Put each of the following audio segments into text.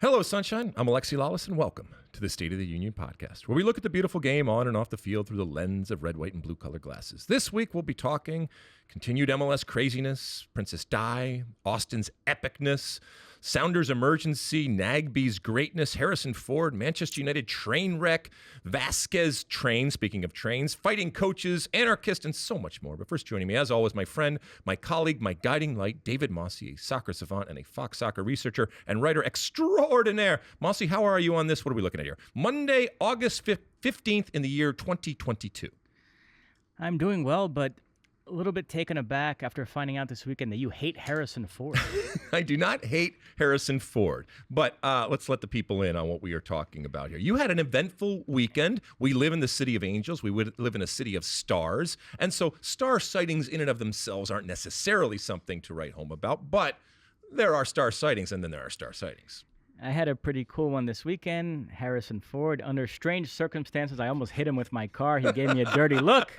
Hello, Sunshine. I'm Alexi, Lalas, and welcome to the State of the Union podcast, where we look at the beautiful game on and off the field through the lens of red, white, and blue color glasses. This week, we'll be talking continued MLS craziness, Princess Di, Austin's epicness, Sounders emergency, Nagby's greatness, Harrison Ford, Manchester United train wreck, Vasquez train, speaking of trains, fighting coaches, anarchist, and so much more. But first, joining me, as always, my friend, my colleague, my guiding light, David Mosse, a soccer savant and a Fox soccer researcher and writer extraordinaire. Mosse, how are you on this? What are we looking at here? Monday, August 15th in the year 2022. I'm doing well, but a little bit taken aback after finding out this weekend that you hate Harrison Ford. I do not hate Harrison Ford, but let's let the people in on what we are talking about here. You had an eventful weekend. We live in the city of angels. We would live in a city of stars. And so star sightings in and of themselves aren't necessarily something to write home about, but there are star sightings and then there are star sightings. I had a pretty cool one this weekend. Harrison Ford, under strange circumstances, I almost hit him with my car. He gave me a dirty look.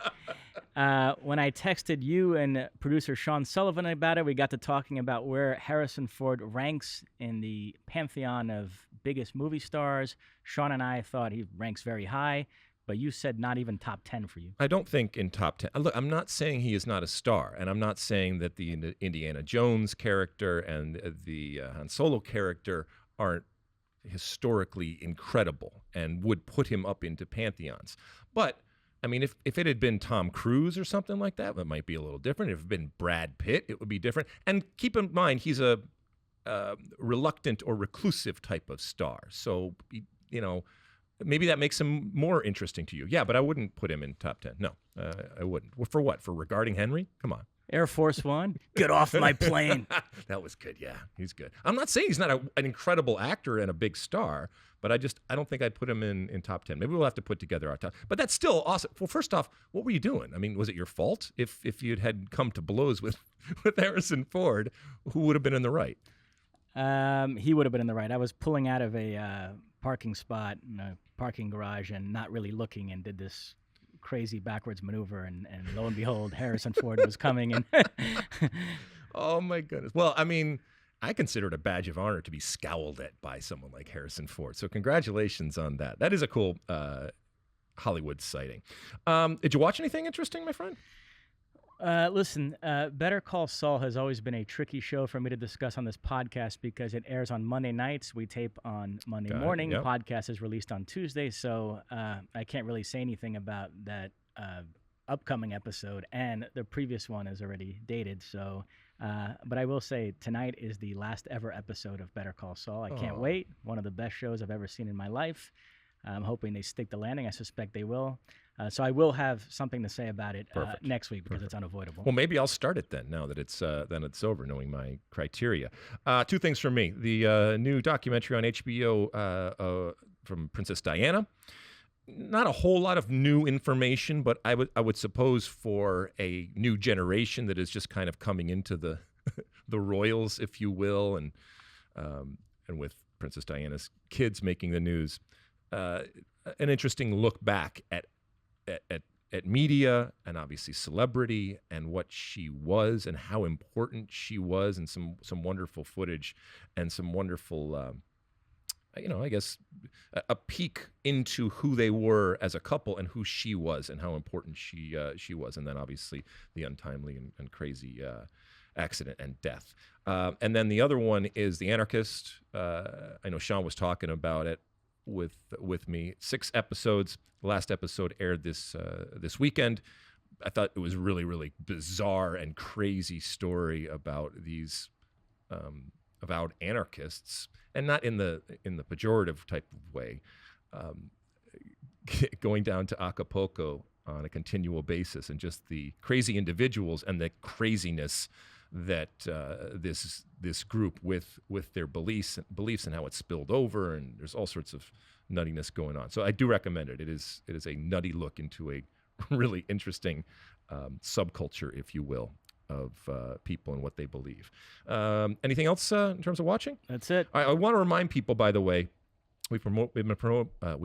When I texted you and producer Sean Sullivan about it, we got to talking about where Harrison Ford ranks in the pantheon of biggest movie stars. Sean and I thought he ranks very high, but you said not even top 10 for you. I don't think in top 10. Look, I'm not saying he is not a star, and I'm not saying that the Indiana Jones character and the Han Solo character aren't historically incredible and would put him up into pantheons. But I mean, if it had been Tom Cruise or something like that, it might be a little different. If it had been Brad Pitt, it would be different. And keep in mind, he's a reluctant or reclusive type of star. So, you know, maybe that makes him more interesting to you. Yeah, but I wouldn't put him in top 10. No, I wouldn't. For what? For regarding Henry? Come on. Air Force One, get off my plane. That was good. Yeah, he's good. I'm not saying he's not an incredible actor and a big star, but I don't think I'd put him in top 10. Maybe we'll have to put together our top. But that's still awesome. Well, first off, what were you doing? I mean, was it your fault if you'd had come to blows with Harrison Ford? Who would have been in the right? He would have been in the right. I was pulling out of a parking spot in a parking garage and not really looking, and did this crazy backwards maneuver, and lo and behold, Harrison Ford was coming. And oh my goodness. Well, I mean, I consider it a badge of honor to be scowled at by someone like Harrison Ford. So congratulations on that. That is a cool Hollywood sighting. Did you watch anything interesting, my friend? Listen, Better Call Saul has always been a tricky show for me to discuss on this podcast because it airs on Monday nights. We tape on Monday morning. Yep. The podcast is released on Tuesday, so I can't really say anything about that upcoming episode, and the previous one is already dated. So, but I will say tonight is the last ever episode of Better Call Saul. I can't wait. One of the best shows I've ever seen in my life. I'm hoping they stick the landing. I suspect they will. So I will have something to say about it next week because it's unavoidable. Well, maybe I'll start it then. Now that it's over, knowing my criteria. Two things from me: the new documentary on HBO from Princess Diana. Not a whole lot of new information, but I would suppose for a new generation that is just kind of coming into the the royals, if you will, and with Princess Diana's kids making the news, an interesting look back at media and obviously celebrity and what she was and how important she was, and some wonderful footage and some wonderful, I guess, a peek into who they were as a couple and who she was and how important she was, and then obviously the untimely and crazy accident and death. And then the other one is The Anarchist. I know Sean was talking about it with me. 6 episodes. The last episode aired this weekend. I thought it was really, really bizarre and crazy story about these avowed anarchists, and not in the pejorative type of way, going down to Acapulco on a continual basis, and just the crazy individuals and the craziness that this group with their beliefs and how it spilled over, and there's all sorts of nuttiness going on. So I do recommend it. It is a nutty look into a really interesting subculture, if you will, of people and what they believe. Anything else in terms of watching? That's it. I want to remind people, by the way, we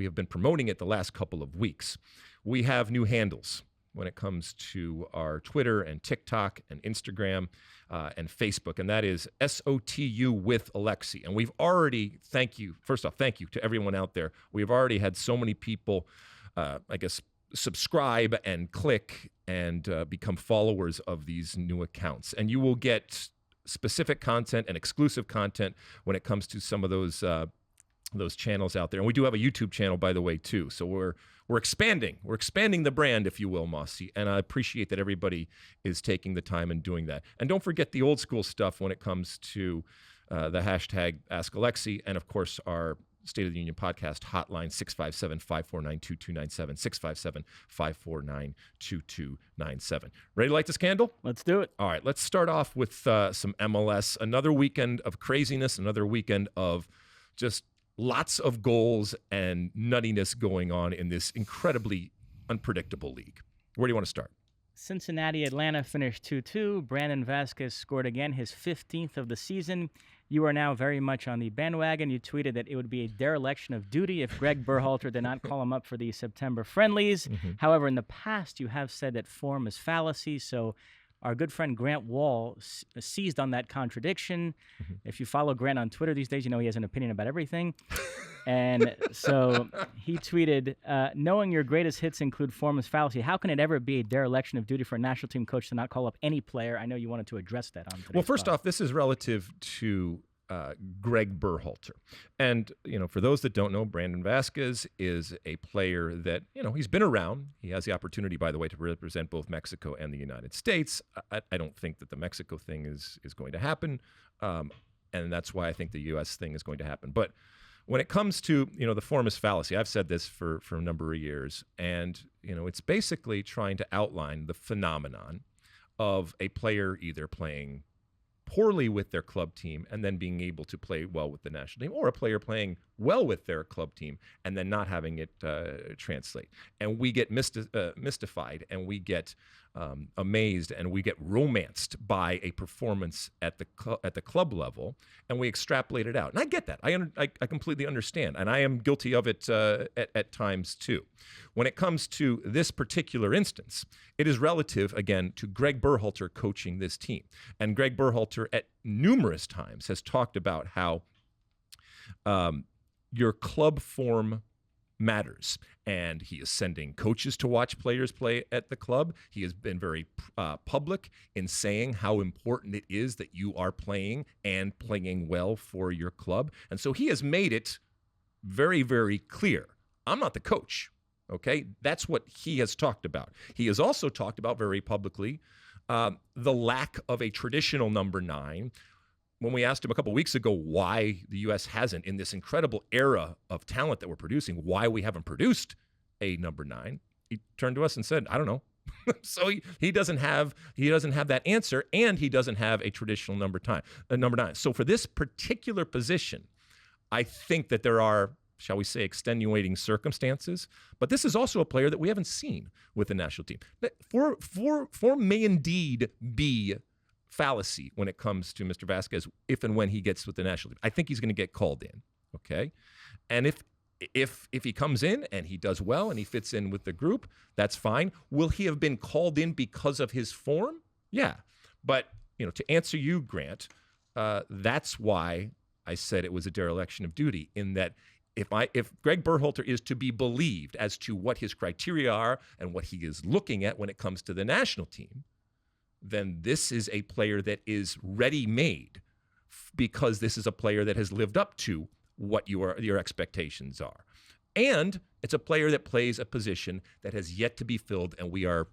have been promoting it the last couple of weeks. We have new handles. when it comes to our Twitter and TikTok and Instagram and Facebook, and that is SOTU with Alexi. And we've already, first off, thank you to everyone out there. We've already had so many people, subscribe and click and become followers of these new accounts. And you will get specific content and exclusive content when it comes to some of those channels out there. And we do have a YouTube channel, by the way, too. So we're expanding. We're expanding the brand, if you will, Mosse. And I appreciate that everybody is taking the time and doing that. And don't forget the old school stuff when it comes to the hashtag Ask Alexi, and of course our State of the Union podcast hotline, 657-549-2297, 657-549-2297. Ready to light this candle? Let's do it. All right, let's start off with some MLS. Another weekend of craziness, another weekend of just lots of goals and nuttiness going on in this incredibly unpredictable league. Where do you want to start? Cincinnati-Atlanta finished 2-2. Brandon Vasquez scored again, his 15th of the season. You are now very much on the bandwagon. You tweeted that it would be a dereliction of duty if Greg Berhalter did not call him up for the September friendlies. Mm-hmm. However, in the past, you have said that form is fallacy, so our good friend Grant Wall seized on that contradiction. Mm-hmm. If you follow Grant on Twitter these days, you know he has an opinion about everything. And so he tweeted, knowing your greatest hits include form is fallacy, how can it ever be a dereliction of duty for a national team coach to not call up any player? I know you wanted to address that on today's Well, first off, this is relative to Greg Berhalter. And, for those that don't know, Brandon Vasquez is a player that, he's been around. He has the opportunity, by the way, to represent both Mexico and the United States. I don't think that the Mexico thing is going to happen. And that's why I think the U.S. thing is going to happen. But when it comes to, the form is fallacy, I've said this for a number of years, and, it's basically trying to outline the phenomenon of a player either playing poorly with their club team and then being able to play well with the national team, or a player playing well with their club team and then not having it translate. And we get mystified, and we get amazed, and we get romanced by a performance at the club level, and we extrapolate it out. And I get that. I completely understand, and I am guilty of it at times too. When it comes to this particular instance, it is relative, again, to Greg Berhalter coaching this team. And Greg Berhalter at numerous times has talked about how your club form matters. And he is sending coaches to watch players play at the club. He has been very public in saying how important it is that you are playing and playing well for your club. And so he has made it very, very clear. I'm not the coach. Okay, that's what he has talked about. He has also talked about very publicly the lack of a traditional number 9. When we asked him a couple of weeks ago why the U.S. hasn't, in this incredible era of talent that we're producing, why we haven't produced a number 9, he turned to us and said, "I don't know." So he doesn't have that answer, and he doesn't have a traditional number 9. So for this particular position, I think that there are, shall we say, extenuating circumstances. But this is also a player that we haven't seen with the national team. Form may indeed be fallacy when it comes to Mr. Vasquez if and when he gets with the national team. I think he's going to get called in, okay? And if he comes in and he does well and he fits in with the group, that's fine. Will he have been called in because of his form? Yeah. But, to answer you, Grant, that's why I said it was a dereliction of duty, in that if Greg Berhalter is to be believed as to what his criteria are and what he is looking at when it comes to the national team, then this is a player that is ready-made, because this is a player that has lived up to what your expectations are. And it's a player that plays a position that has yet to be filled, and we are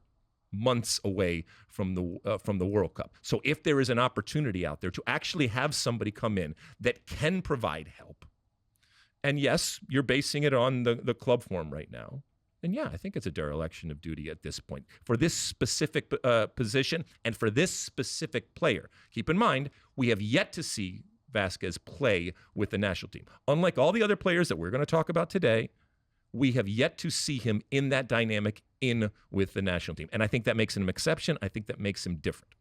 months away from the World Cup. So if there is an opportunity out there to actually have somebody come in that can provide help, and yes, you're basing it on the club form right now, then yeah, I think it's a dereliction of duty at this point for this specific position and for this specific player. Keep in mind, we have yet to see Vasquez play with the national team. Unlike all the other players that we're going to talk about today, we have yet to see him in that dynamic in with the national team. And I think that makes him an exception. I think that makes him different.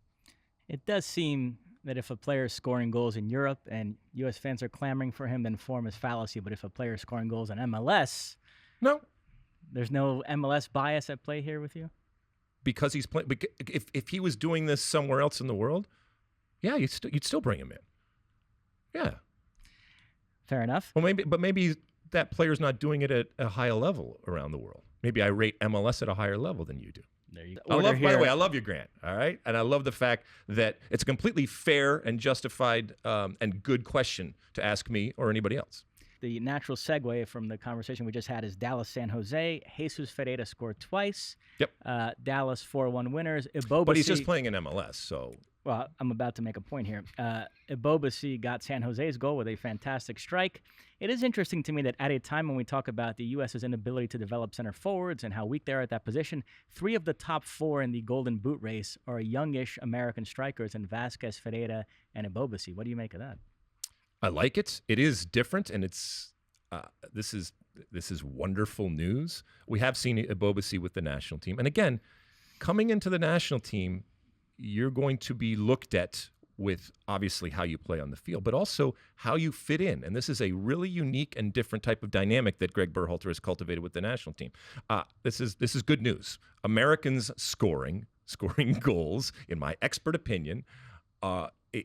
It does seem that if a player is scoring goals in Europe and U.S. fans are clamoring for him, then form is fallacy. But if a player is scoring goals in MLS, no, there's no MLS bias at play here with you? because he's playing. If he was doing this somewhere else in the world, yeah, you'd still bring him in. Yeah. Fair enough. Well, maybe that player's not doing it at a higher level around the world. Maybe I rate MLS at a higher level than you do. There you go. By the way, I love you, Grant. All right, and I love the fact that it's a completely fair and justified and good question to ask me or anybody else. The natural segue from the conversation we just had is Dallas San Jose. Jesus Ferreira scored twice. Yep. Dallas 4-1 winners. Ibobasi, but he's just playing in MLS, so. Well, I'm about to make a point here. Ibobasi got San Jose's goal with a fantastic strike. It is interesting to me that at a time when we talk about the U.S.'s inability to develop center forwards and how weak they are at that position, 3 of the top 4 in the Golden Boot race are youngish American strikers in Vasquez, Ferreira, and Ibobasi. What do you make of that? I like it. It is different, and it's this is wonderful news. We have seen Ibobasi with the national team, and again, coming into the national team, you're going to be looked at with obviously how you play on the field, but also how you fit in. And this is a really unique and different type of dynamic that Greg Berhalter has cultivated with the national team. This is good news. Americans scoring goals, in my expert opinion,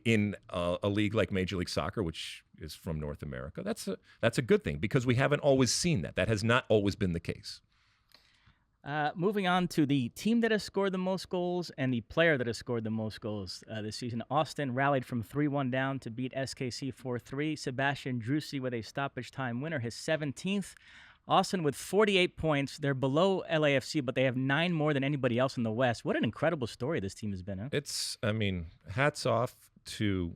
in a league like Major League Soccer, which is from North America. That's a good thing because we haven't always seen that. That has not always been the case. Moving on to the team that has scored the most goals and the player that has scored the most goals this season. Austin rallied from 3-1 down to beat SKC 4-3. Sebastian Drusi with a stoppage time winner, his 17th. Austin with 48 points. They're below LAFC, but they have 9 more than anybody else in the West. What an incredible story this team has been, huh? Hats off to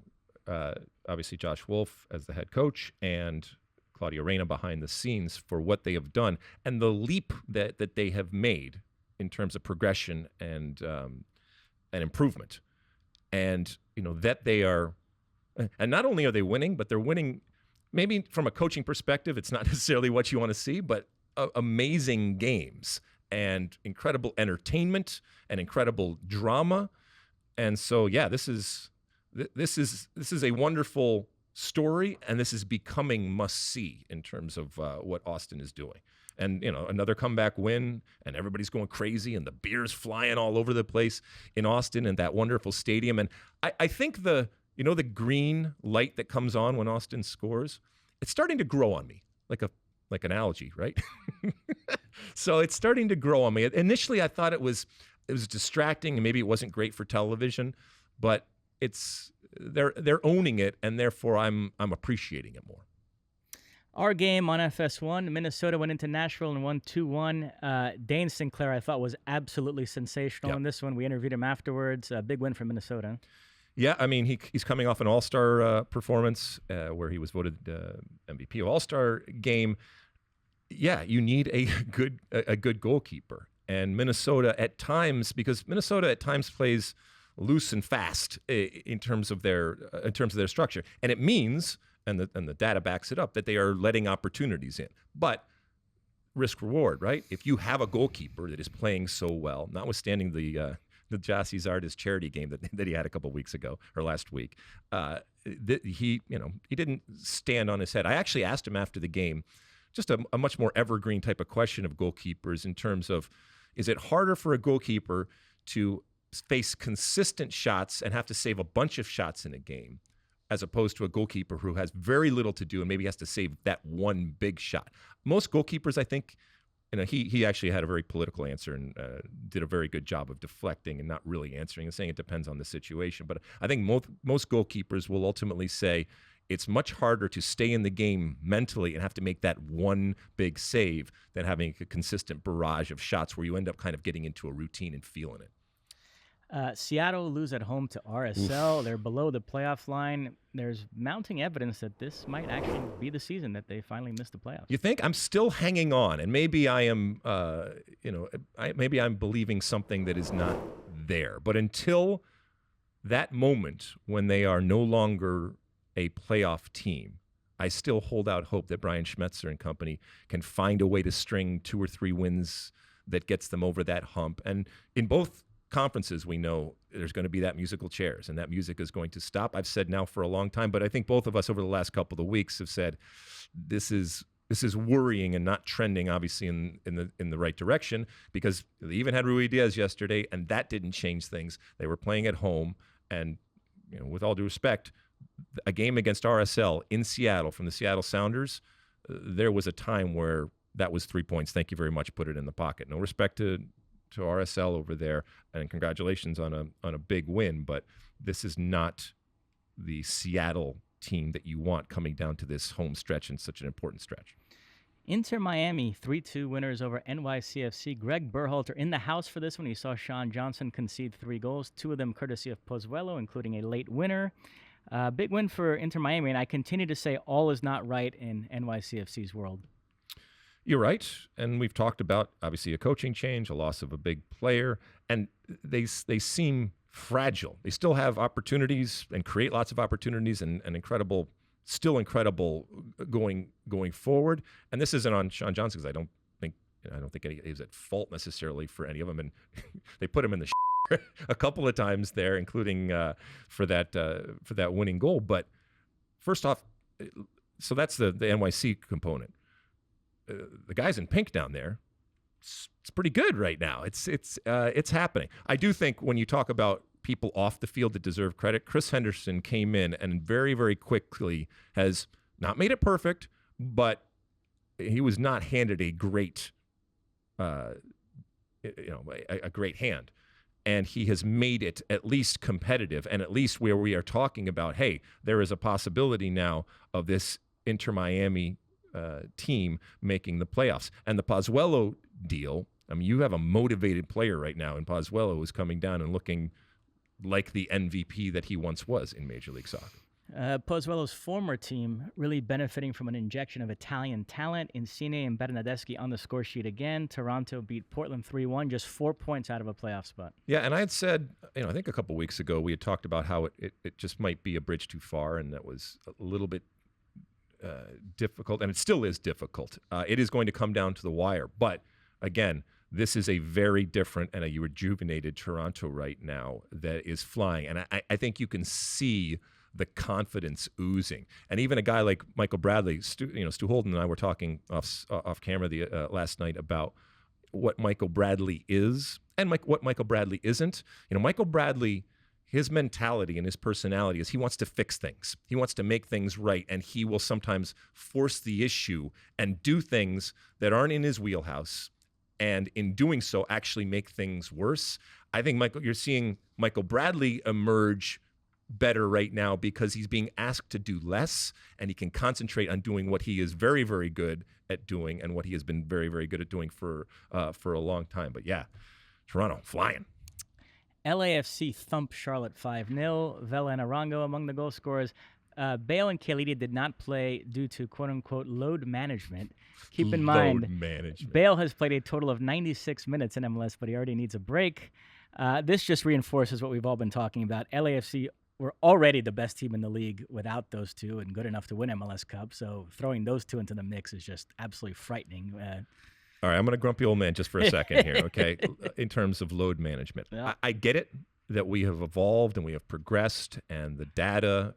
obviously Josh Wolf as the head coach and Claudio Reyna behind the scenes for what they have done and the leap that they have made in terms of progression and improvement. And, that they are, and not only are they winning, but they're winning maybe from a coaching perspective. It's not necessarily what you want to see, but amazing games and incredible entertainment and incredible drama. And so, yeah, this is a wonderful story, and this is becoming must-see in terms of what Austin is doing. And, another comeback win, and everybody's going crazy, and the beer's flying all over the place in Austin and that wonderful stadium. And I think the green light that comes on when Austin scores, it's starting to grow on me, like an algae, right? So it's starting to grow on me. Initially, I thought it was distracting, and maybe it wasn't great for television, but they're owning it, and therefore I'm appreciating it more. Our game on FS1, Minnesota went into Nashville and won 2-1. Dane Sinclair, I thought, was absolutely sensational in this one. We interviewed him afterwards. A big win for Minnesota. Yeah, he's coming off an All-Star performance where he was voted MVP of All-Star game. Yeah, you need a good goalkeeper, and Minnesota at times plays loose and fast in terms of their structure, and it means, and the data backs it up, that they are letting opportunities in. But risk reward, right? If you have a goalkeeper that is playing so well, notwithstanding the Jassy Zardes charity game that he had a couple weeks ago or last week, he didn't stand on his head. I actually asked him after the game, just a much more evergreen type of question of goalkeepers in terms of, is it harder for a goalkeeper to face consistent shots and have to save a bunch of shots in a game, as opposed to a goalkeeper who has very little to do and maybe has to save that one big shot? Most goalkeepers, I think, he actually had a very political answer and did a very good job of deflecting and not really answering and saying it depends on the situation. But I think most goalkeepers will ultimately say it's much harder to stay in the game mentally and have to make that one big save than having a consistent barrage of shots where you end up kind of getting into a routine and feeling it. Seattle lose at home to RSL. Oof. They're below the playoff line. There's mounting evidence that this might actually be the season that they finally missed the playoffs. You think? I'm still hanging on, and maybe I am, maybe I'm believing something that is not there. But until that moment when they are no longer a playoff team, I still hold out hope that Brian Schmetzer and company can find a way to string 2 or 3 wins that gets them over that hump. And in both conferences, we know there's going to be that musical chairs, and that music is going to stop. I've said now for a long time, but I think both of us over the last couple of weeks have said this is this is worrying and not trending, obviously, in the right direction, because they even had Rui Diaz yesterday, and that didn't change things. They were playing at home, and with all due respect, a game against RSL in Seattle from the Seattle Sounders, there was a time where that was 3 points. Thank you very much. Put it in the pocket. No respect to RSL over there, and congratulations on a big win. But this is not the Seattle team that you want coming down to this home stretch and such an important stretch. Inter Miami 3-2 winners over NYCFC. Greg Berhalter in the house for this one. He saw Sean Johnson concede 3 goals, 2 of them courtesy of Pozuelo, including a late winner. Big win for Inter Miami, and I continue to say all is not right in NYCFC's world. You're right, and we've talked about, obviously, a coaching change, a loss of a big player, and they seem fragile. They still have opportunities and create lots of opportunities and still incredible going forward. And this isn't on Sean Johnson, because I don't think any is at fault necessarily for any of them, and they put him in the a couple of times there, including for that winning goal. But first off, so that's the NYC component. The guys in pink down there, it's pretty good right now. It's happening. I do think when you talk about people off the field that deserve credit, Chris Henderson came in and very, very quickly has not made it perfect, but he was not handed a great, a great hand. And he has made it at least competitive, and at least where we are talking about, hey, there is a possibility now of this Inter Miami team making the playoffs. And the Pozuelo deal, I mean, you have a motivated player right now in Pozuelo who's coming down and looking like the MVP that he once was in Major League Soccer. Pozuelo's former team really benefiting from an injection of Italian talent. Insigne and Bernardeschi on the score sheet again. Toronto beat Portland 3-1, just 4 points out of a playoff spot. Yeah, and I had said, I think a couple weeks ago we had talked about how it just might be a bridge too far, and that was a little bit difficult, and it still is difficult. It is going to come down to the wire. But again, this is a very different and a rejuvenated Toronto right now that is flying. And I think you can see the confidence oozing. And even a guy like Michael Bradley, Stu Holden and I were talking off camera last night about what Michael Bradley is and what Michael Bradley isn't. Michael Bradley, his mentality and his personality is he wants to fix things. He wants to make things right, and he will sometimes force the issue and do things that aren't in his wheelhouse, and in doing so actually make things worse. I think you're seeing Michael Bradley emerge better right now because he's being asked to do less, and he can concentrate on doing what he is very, very good at doing and what he has been very, very good at doing for a long time. But yeah, Toronto flying. LAFC thumped Charlotte 5-0. Vela and Arango among the goal scorers. Bale and Chiellini did not play due to quote-unquote load management. Keep in mind, Bale has played a total of 96 minutes in MLS, but he already needs a break. This just reinforces what we've all been talking about. LAFC were already the best team in the league without those two and good enough to win MLS Cup, so throwing those two into the mix is just absolutely frightening. All right, I'm going to grumpy old man just for a second here, okay, in terms of load management. Yeah. I get it that we have evolved and we have progressed, and the data,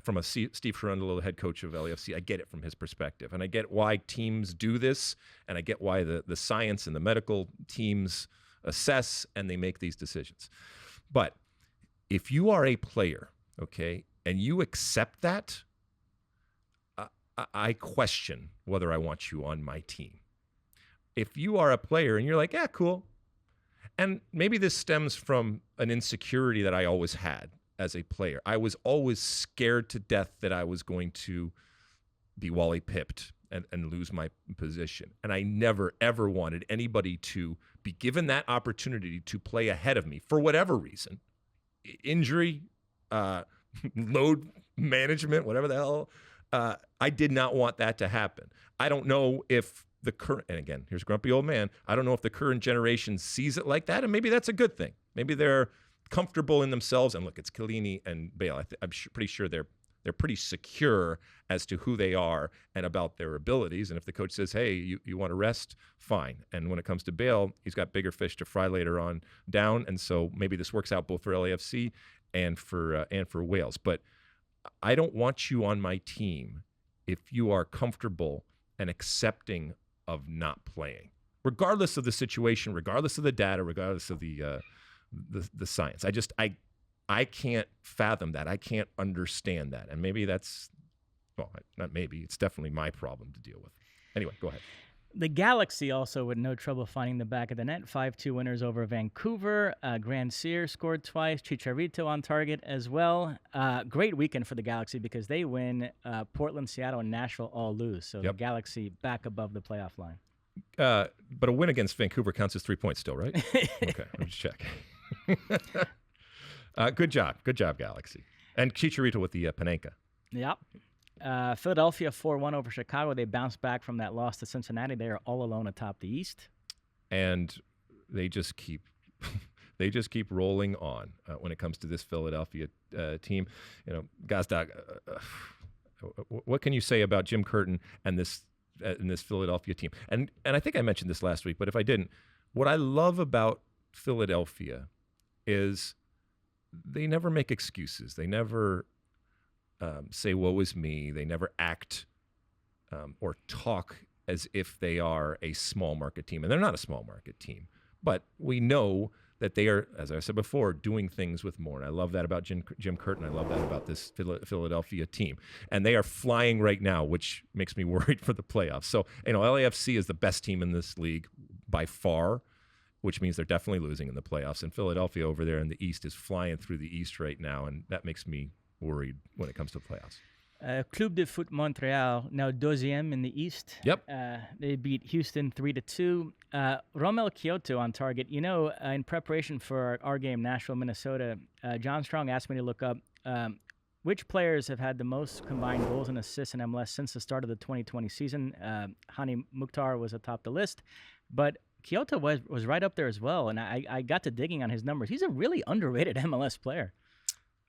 from a Steve Cherundolo, head coach of LAFC, I get it from his perspective. And I get why teams do this, and I get why the science and the medical teams assess and they make these decisions. But if you are a player, okay, and you accept that, I question whether I want you on my team. If you are a player and you're like, yeah, cool. And maybe this stems from an insecurity that I always had as a player. I was always scared to death that I was going to be Wally pipped and lose my position. And I never, ever wanted anybody to be given that opportunity to play ahead of me for whatever reason. Injury, load management, whatever the hell. I did not want that to happen. I don't know if the current, and again, here's grumpy old man, I don't know if the current generation sees it like that, and maybe that's a good thing. Maybe they're comfortable in themselves, and look, it's Chiellini and Bale. I'm pretty sure they're pretty secure as to who they are and about their abilities, and if the coach says, hey, you want to rest, fine. And when it comes to Bale, he's got bigger fish to fry later on down, and so maybe this works out both for LAFC and for Wales. But I don't want you on my team if you are comfortable and accepting of not playing, regardless of the situation, regardless of the data, regardless of the science. I can't fathom that. I can't understand that. And maybe that's, well, not maybe, it's definitely my problem to deal with. Anyway, go ahead. The Galaxy also with no trouble finding the back of the net. 5-2 winners over Vancouver. Grand Sear scored twice. Chicharito on target as well. Great weekend for the Galaxy because they win. Portland, Seattle, and Nashville all lose. So the Galaxy back above the playoff line. But a win against Vancouver counts as 3 points still, right? Okay, let me just check. Good job, Galaxy. And Chicharito with the Panenka. Yep. Philadelphia 4-1 over Chicago. They bounced back from that loss to Cincinnati. They are all alone atop the East. And they just keep rolling on when it comes to this Philadelphia team. You know, Gazdag, what can you say about Jim Curtin and this Philadelphia team? And I think I mentioned this last week, but if I didn't, what I love about Philadelphia is they never make excuses. They never say, woe is me. They never act or talk as if they are a small market team. And they're not a small market team. But we know that they are, as I said before, doing things with more. And I love that about Jim Curtin. I love that about this Philadelphia team. And they are flying right now, which makes me worried for the playoffs. So, LAFC is the best team in this league by far, which means they're definitely losing in the playoffs. And Philadelphia over there in the East is flying through the East right now. And that makes me worried when it comes to the playoffs. Club de Foot Montreal, now deuxième in the East. Yep. They beat Houston 3-2. Romel Kyoto on target. In preparation for our game, Nashville, Minnesota, John Strong asked me to look up which players have had the most combined goals and assists in MLS since the start of the 2020 season. Hani Mukhtar was atop the list, but Kyoto was right up there as well, and I got to digging on his numbers. He's a really underrated MLS player.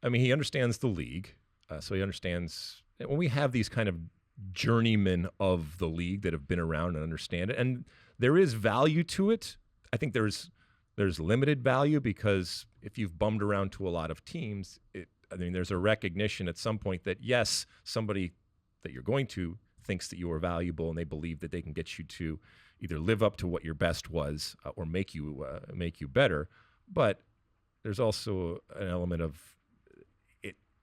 I mean, he understands the league, so he understands when we have these kind of journeymen of the league that have been around and understand it, and there is value to it. I think there's limited value because if you've bummed around to a lot of teams, there's a recognition at some point that yes, somebody that you're going to thinks that you are valuable and they believe that they can get you to either live up to what your best was or make you better. But there's also an element of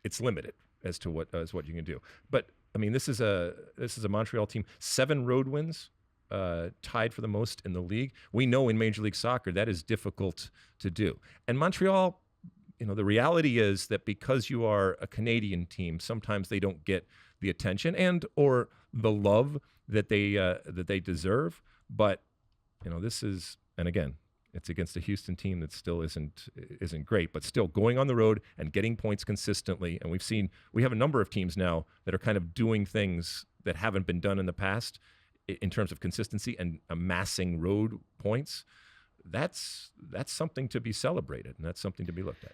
it's limited as to what you can do. But I mean, this is a Montreal team, 7 road wins, tied for the most in the league. We know in Major League Soccer that is difficult to do. And Montreal, the reality is that because you are a Canadian team, sometimes they don't get the attention and or the love that they deserve. But this is, and again, it's against a Houston team that still isn't great, but still going on the road and getting points consistently. And we have a number of teams now that are kind of doing things that haven't been done in the past in terms of consistency and amassing road points. That's something to be celebrated, and that's something to be looked at.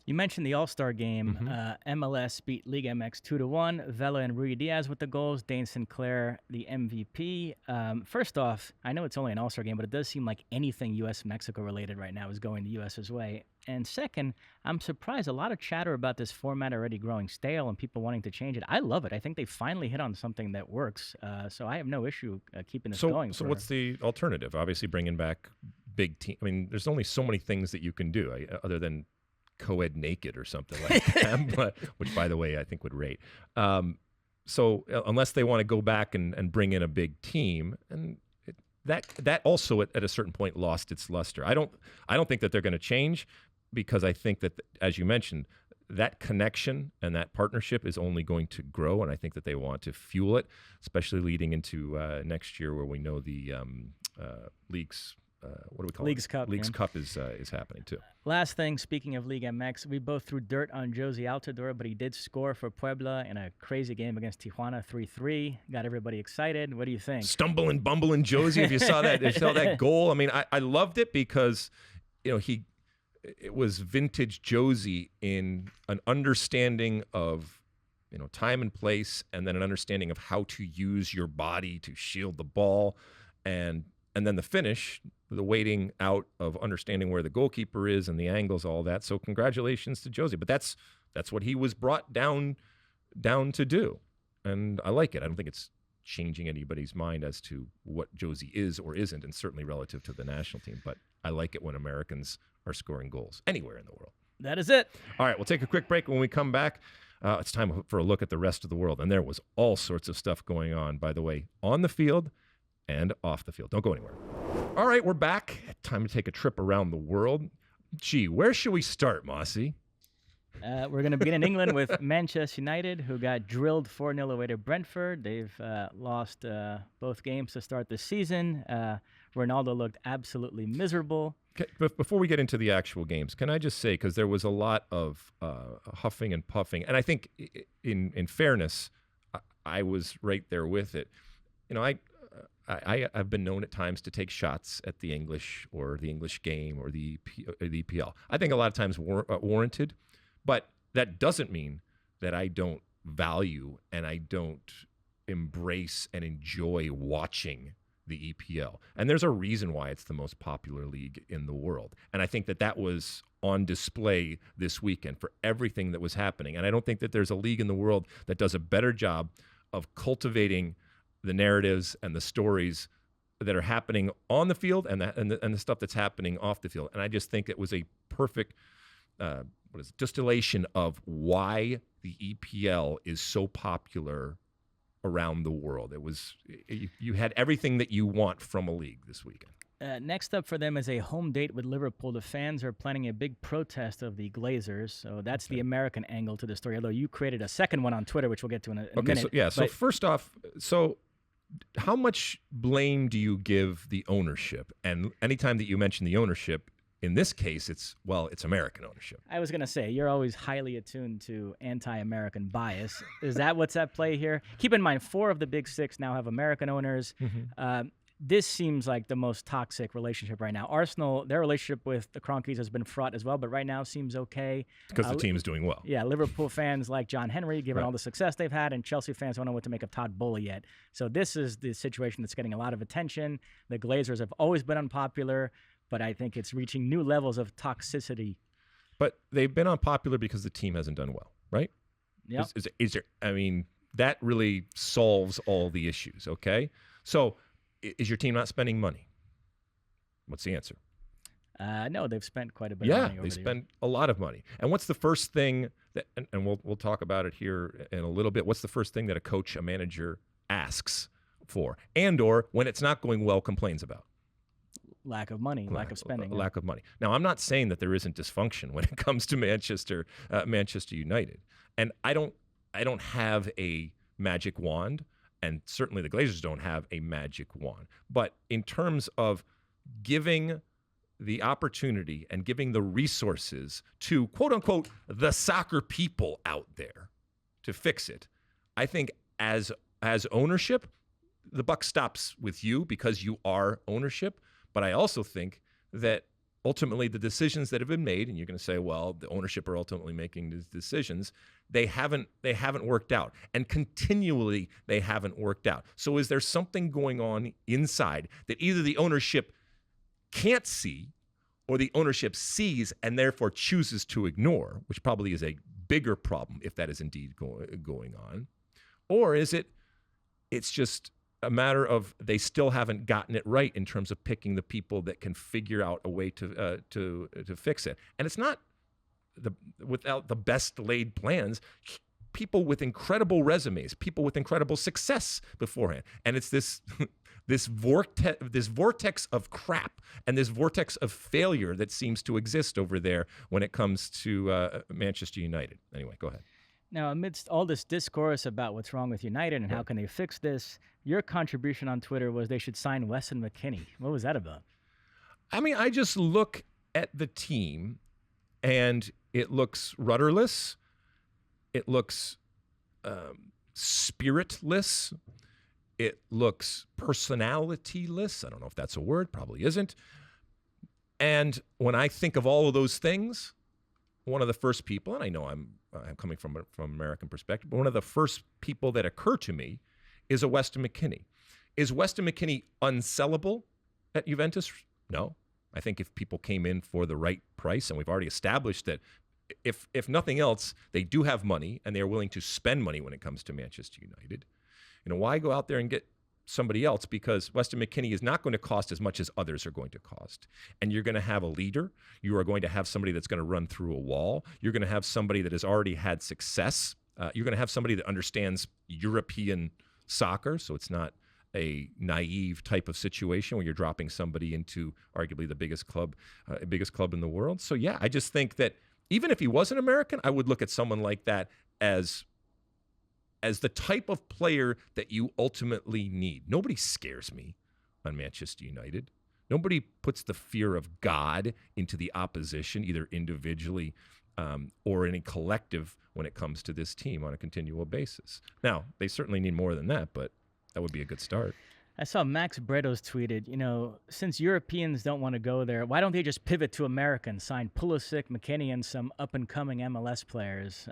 You mentioned the All-Star game. Mm-hmm. MLS beat Liga MX 2-1. Vela and Rui Diaz with the goals. Dane Sinclair, the MVP. First off, I know it's only an All-Star game, but it does seem like anything U.S.-Mexico related right now is going the U.S.'s way. And second, I'm surprised. A lot of chatter about this format already growing stale and people wanting to change it. I love it. I think they finally hit on something that works. So I have no issue keeping this going. So what's the alternative? Obviously, bringing back big team. I mean, there's only so many things that you can do other than co-ed naked or something like that, but, which, by the way, I think would rate. So unless they want to go back and bring in a big team, and that also at a certain point lost its luster. I don't think that they're going to change because I think that, as you mentioned, that connection and that partnership is only going to grow, and I think that they want to fuel it, especially leading into next year where we know the leagues. What do we call Leagues it? Cup. Leagues Cup is happening too. Last thing, speaking of League MX, we both threw dirt on Josie Altidore, but he did score for Puebla in a crazy game against Tijuana, 3-3. Got everybody excited. What do you think? Stumbling, bumbling Josie. If you saw that goal, I mean, I loved it because it was vintage Josie in an understanding of time and place, and then an understanding of how to use your body to shield the ball, and then the finish, the waiting out of understanding where the goalkeeper is and the angles, all that. So congratulations to Josie. But that's what he was brought down to do. And I like it. I don't think it's changing anybody's mind as to what Josie is or isn't, and certainly relative to the national team. But I like it when Americans are scoring goals anywhere in the world. That is it. All right, we'll take a quick break. When we come back, it's time for a look at the rest of the world. And there was all sorts of stuff going on, by the way, on the field and off the field. Don't go anywhere. All right, we're back. Time to take a trip around the world. Gee, where should we start, Mosse? We're going to begin in England with Manchester United, who got drilled 4-0 away to Brentford. They've lost both games to start the season. Ronaldo looked absolutely miserable. But before we get into the actual games, can I just say, because there was a lot of huffing and puffing, and I think in fairness, I was right there with it. You know, I've been known at times to take shots at the English or the English game or the EPL. I think a lot of times warranted, but that doesn't mean that I don't value and I don't embrace and enjoy watching the EPL. And there's a reason why it's the most popular league in the world. And I think that was on display this weekend for everything that was happening. And I don't think that there's a league in the world that does a better job of cultivating the narratives and the stories that are happening on the field and the stuff that's happening off the field. And I just think it was a perfect distillation of why the EPL is so popular around the world. You had everything that you want from a league this weekend. Next up for them is a home date with Liverpool. The fans are planning a big protest of the Glazers. So that's the American angle to the story, although you created a second one on Twitter, which we'll get to in a minute. So first off, how much blame do you give the ownership? And anytime that you mention the ownership, in this case, it's American ownership. I was going to say, you're always highly attuned to anti-American bias. Is that what's at play here? Keep in mind, 4 of the big 6 now have American owners. Mm-hmm. This seems like the most toxic relationship right now. Arsenal, their relationship with the Kroenkes has been fraught as well, but right now seems okay. Because the team is doing well. Yeah, Liverpool fans like John Henry, given all the success they've had, and Chelsea fans don't know what to make of Todd Bowley yet. So this is the situation that's getting a lot of attention. The Glazers have always been unpopular, but I think it's reaching new levels of toxicity. But they've been unpopular because the team hasn't done well, right? Yeah. That really solves all the issues, okay? So is your team not spending money? What's the answer? No, they've spent quite a bit of money. Yeah, they spend a lot of money. And what's the first thing that, and we'll talk about it here in a little bit, what's the first thing that a coach, a manager asks for? And or when it's not going well, complains about? Lack of money, lack of spending. Lack of money. Now, I'm not saying that there isn't dysfunction when it comes to Manchester United. And I don't have a magic wand. And certainly the Glazers don't have a magic wand. But in terms of giving the opportunity and giving the resources to, quote unquote, the soccer people out there to fix it, I think as ownership, the buck stops with you because you are ownership. But I also think that ultimately the decisions that have been made, and you're going to say, well, the ownership are ultimately making these decisions, they haven't worked out. And continually they haven't worked out. So is there something going on inside that either the ownership can't see or the ownership sees and therefore chooses to ignore, which probably is a bigger problem if that is indeed going on? Or is it's just a matter of they still haven't gotten it right in terms of picking the people that can figure out a way to fix it? And it's not without the best laid plans, people with incredible resumes, people with incredible success beforehand. And it's this vortex of crap and this vortex of failure that seems to exist over there when it comes to Manchester United. Anyway, go ahead. Now, amidst all this discourse about what's wrong with United and how can they fix this, your contribution on Twitter was they should sign Weston McKennie. What was that about? I mean, I just look at the team and it looks rudderless. It looks spiritless. It looks personalityless. I don't know if that's a word, probably isn't. And when I think of all of those things, one of the first people, and I know I'm coming from American perspective, but one of the first people that occur to me is a Weston McKennie. Is Weston McKennie unsellable at Juventus? No. I think if people came in for the right price, and we've already established that if nothing else, they do have money and they are willing to spend money when it comes to Manchester United. Why go out there and get somebody else? Because Weston McKennie is not going to cost as much as others are going to cost. And you're going to have a leader. You are going to have somebody that's going to run through a wall. You're going to have somebody that has already had success. You're going to have somebody that understands European soccer, so it's not a naive type of situation where you're dropping somebody into arguably the biggest club in the world. So yeah, I just think that even if he was an American, I would look at someone like that as the type of player that you ultimately need. Nobody scares me on Manchester United. Nobody puts the fear of God into the opposition, either individually or in a collective when it comes to this team on a continual basis. Now, they certainly need more than that, but that would be a good start. I saw Max Bretos tweeted, since Europeans don't want to go there, why don't they just pivot to Americans, sign Pulisic, McKennie, and some up-and-coming MLS players?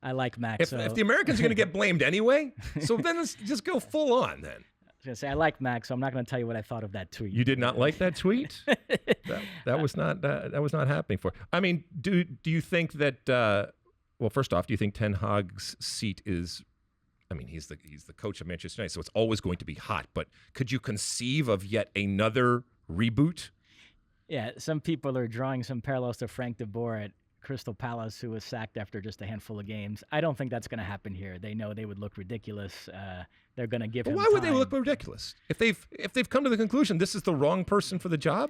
I like Max. If the Americans are going to get blamed anyway, so then let's just go full on then. I was going to say, I like Max, so I'm not going to tell you what I thought of that tweet. You did not like that tweet? that was not happening for. I mean, do you think that, well, first off, do you think Ten Hag's seat is, I mean, he's the coach of Manchester United, so it's always going to be hot, but could you conceive of yet another reboot? Yeah, some people are drawing some parallels to Frank de Boer at Crystal Palace, who was sacked after just a handful of games. I don't think that's going to happen here. They know they would look ridiculous. They're going to give him why time. would they look ridiculous? If they've come to the conclusion this is the wrong person for the job?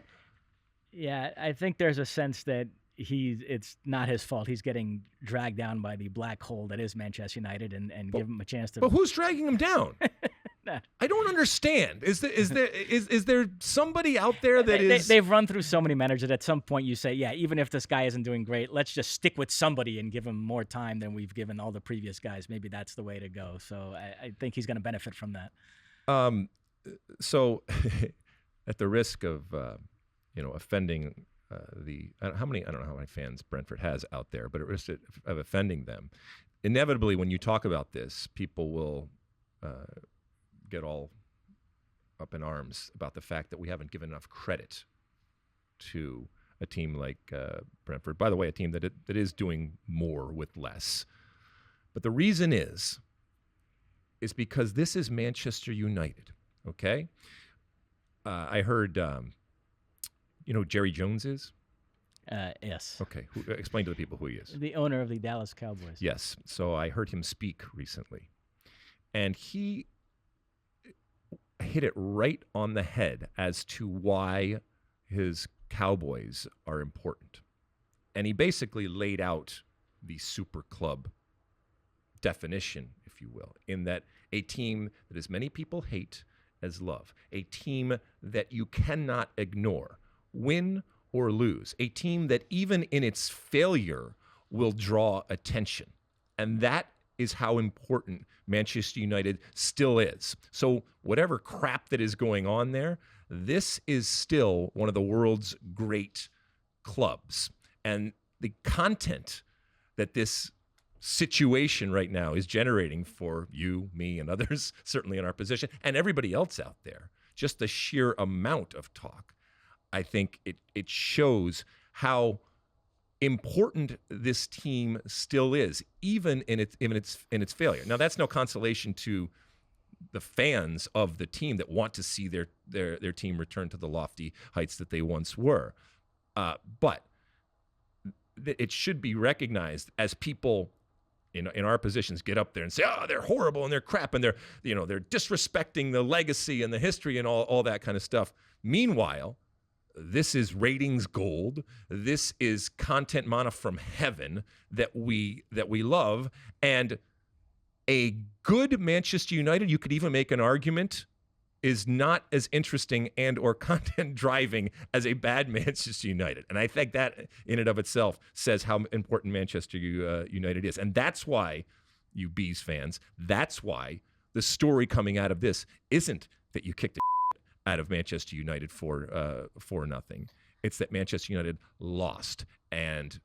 Yeah, I think there's a sense that it's not his fault. He's getting dragged down by the black hole that is Manchester United, and give him a chance to. But who's dragging him down? I don't understand. Is there somebody out there that is? They've run through so many managers. At some point, you say, yeah, even if this guy isn't doing great, let's just stick with somebody and give him more time than we've given all the previous guys. Maybe that's the way to go. So I think he's going to benefit from that. So, at the risk of offending I don't know how many fans Brentford has out there, but at risk of offending them, inevitably when you talk about this, people will get all up in arms about the fact that we haven't given enough credit to a team like Brentford. By the way, a team that is doing more with less. But the reason is because this is Manchester United, okay? I heard, Jerry Jones is? Yes. Okay. Explain to the people who he is. The owner of the Dallas Cowboys. Yes. So I heard him speak recently. And he hit it right on the head as to why his Cowboys are important. And he basically laid out the super club definition, if you will, in that a team that as many people hate as love, a team that you cannot ignore, win or lose, a team that even in its failure will draw attention. And that is how important Manchester United still is. So whatever crap that is going on there, this is still one of the world's great clubs. And the content that this situation right now is generating for you, me, and others, certainly in our position, and everybody else out there, just the sheer amount of talk, I think it shows how important this team still is, even in its failure. Now, that's no consolation to the fans of the team that want to see their team return to the lofty heights that they once were. But it should be recognized as people in our positions get up there and say, oh, they're horrible and they're crap and they're disrespecting the legacy and the history and all that kind of stuff. Meanwhile, this is ratings gold. This is content manna from heaven that we love. And a good Manchester United, you could even make an argument, is not as interesting and or content driving as a bad Manchester United. And I think that in and of itself says how important Manchester United is. And that's why, you Bees fans, that's why the story coming out of this isn't that you kicked the out of Manchester United for nothing. It's that Manchester United lost and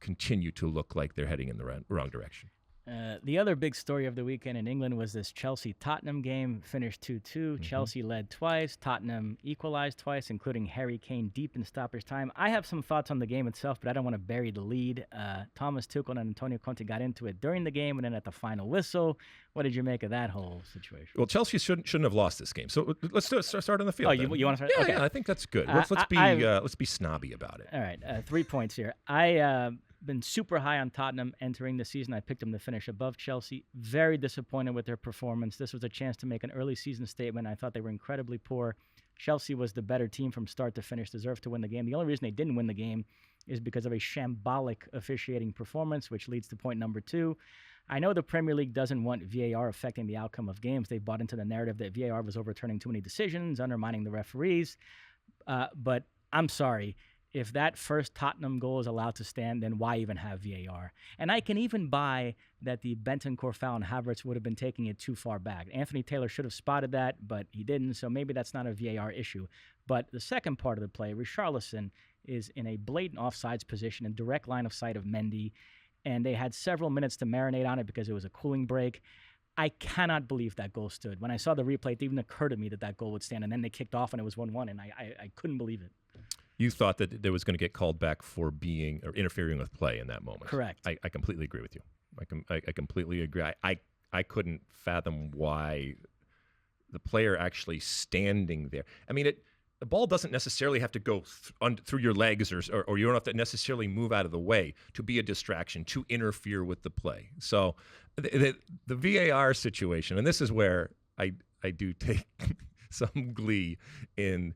continue to look like they're heading in the wrong direction. The other big story of the weekend in England was this Chelsea-Tottenham game, finished 2-2. Chelsea led twice. Tottenham equalized twice, including Harry Kane deep in stoppage time. I have some thoughts on the game itself, but I don't want to bury the lead. Thomas Tuchel and Antonio Conte got into it during the game and then at the final whistle. What did you make of that whole situation? Well, Chelsea shouldn't have lost this game. So let's start on the field. Oh, you want to start? Yeah, okay. yeah, I think that's good. Let's be snobby about it. All right, 3 points here. I been super high on Tottenham entering the season. I picked them to finish above Chelsea. Very disappointed with their performance. This was a chance to make an early season statement. I thought they were incredibly poor. Chelsea was the better team from start to finish, deserved to win the game. The only reason they didn't win the game is because of a shambolic officiating performance, which leads to point number 2. I know the Premier League doesn't want VAR affecting the outcome of games. They bought into the narrative that VAR was overturning too many decisions, undermining the referees. But I'm sorry. If that first Tottenham goal is allowed to stand, then why even have VAR? And I can even buy that the Bentancur foul and Havertz would have been taking it too far back. Anthony Taylor should have spotted that, but he didn't, so maybe that's not a VAR issue. But the second part of the play, Richarlison is in a blatant offsides position in direct line of sight of Mendy, and they had several minutes to marinate on it because it was a cooling break. I cannot believe that goal stood. When I saw the replay, it didn't even occur to me that that goal would stand, and then they kicked off and it was 1-1, and I couldn't believe it. You thought that there was going to get called back for being or interfering with play in that moment. Correct. I completely agree with you. I completely agree. I couldn't fathom why the player actually standing there. I mean, the ball doesn't necessarily have to go through your legs or you don't have to necessarily move out of the way to be a distraction, to interfere with the play. So the VAR situation, and this is where I do take some glee in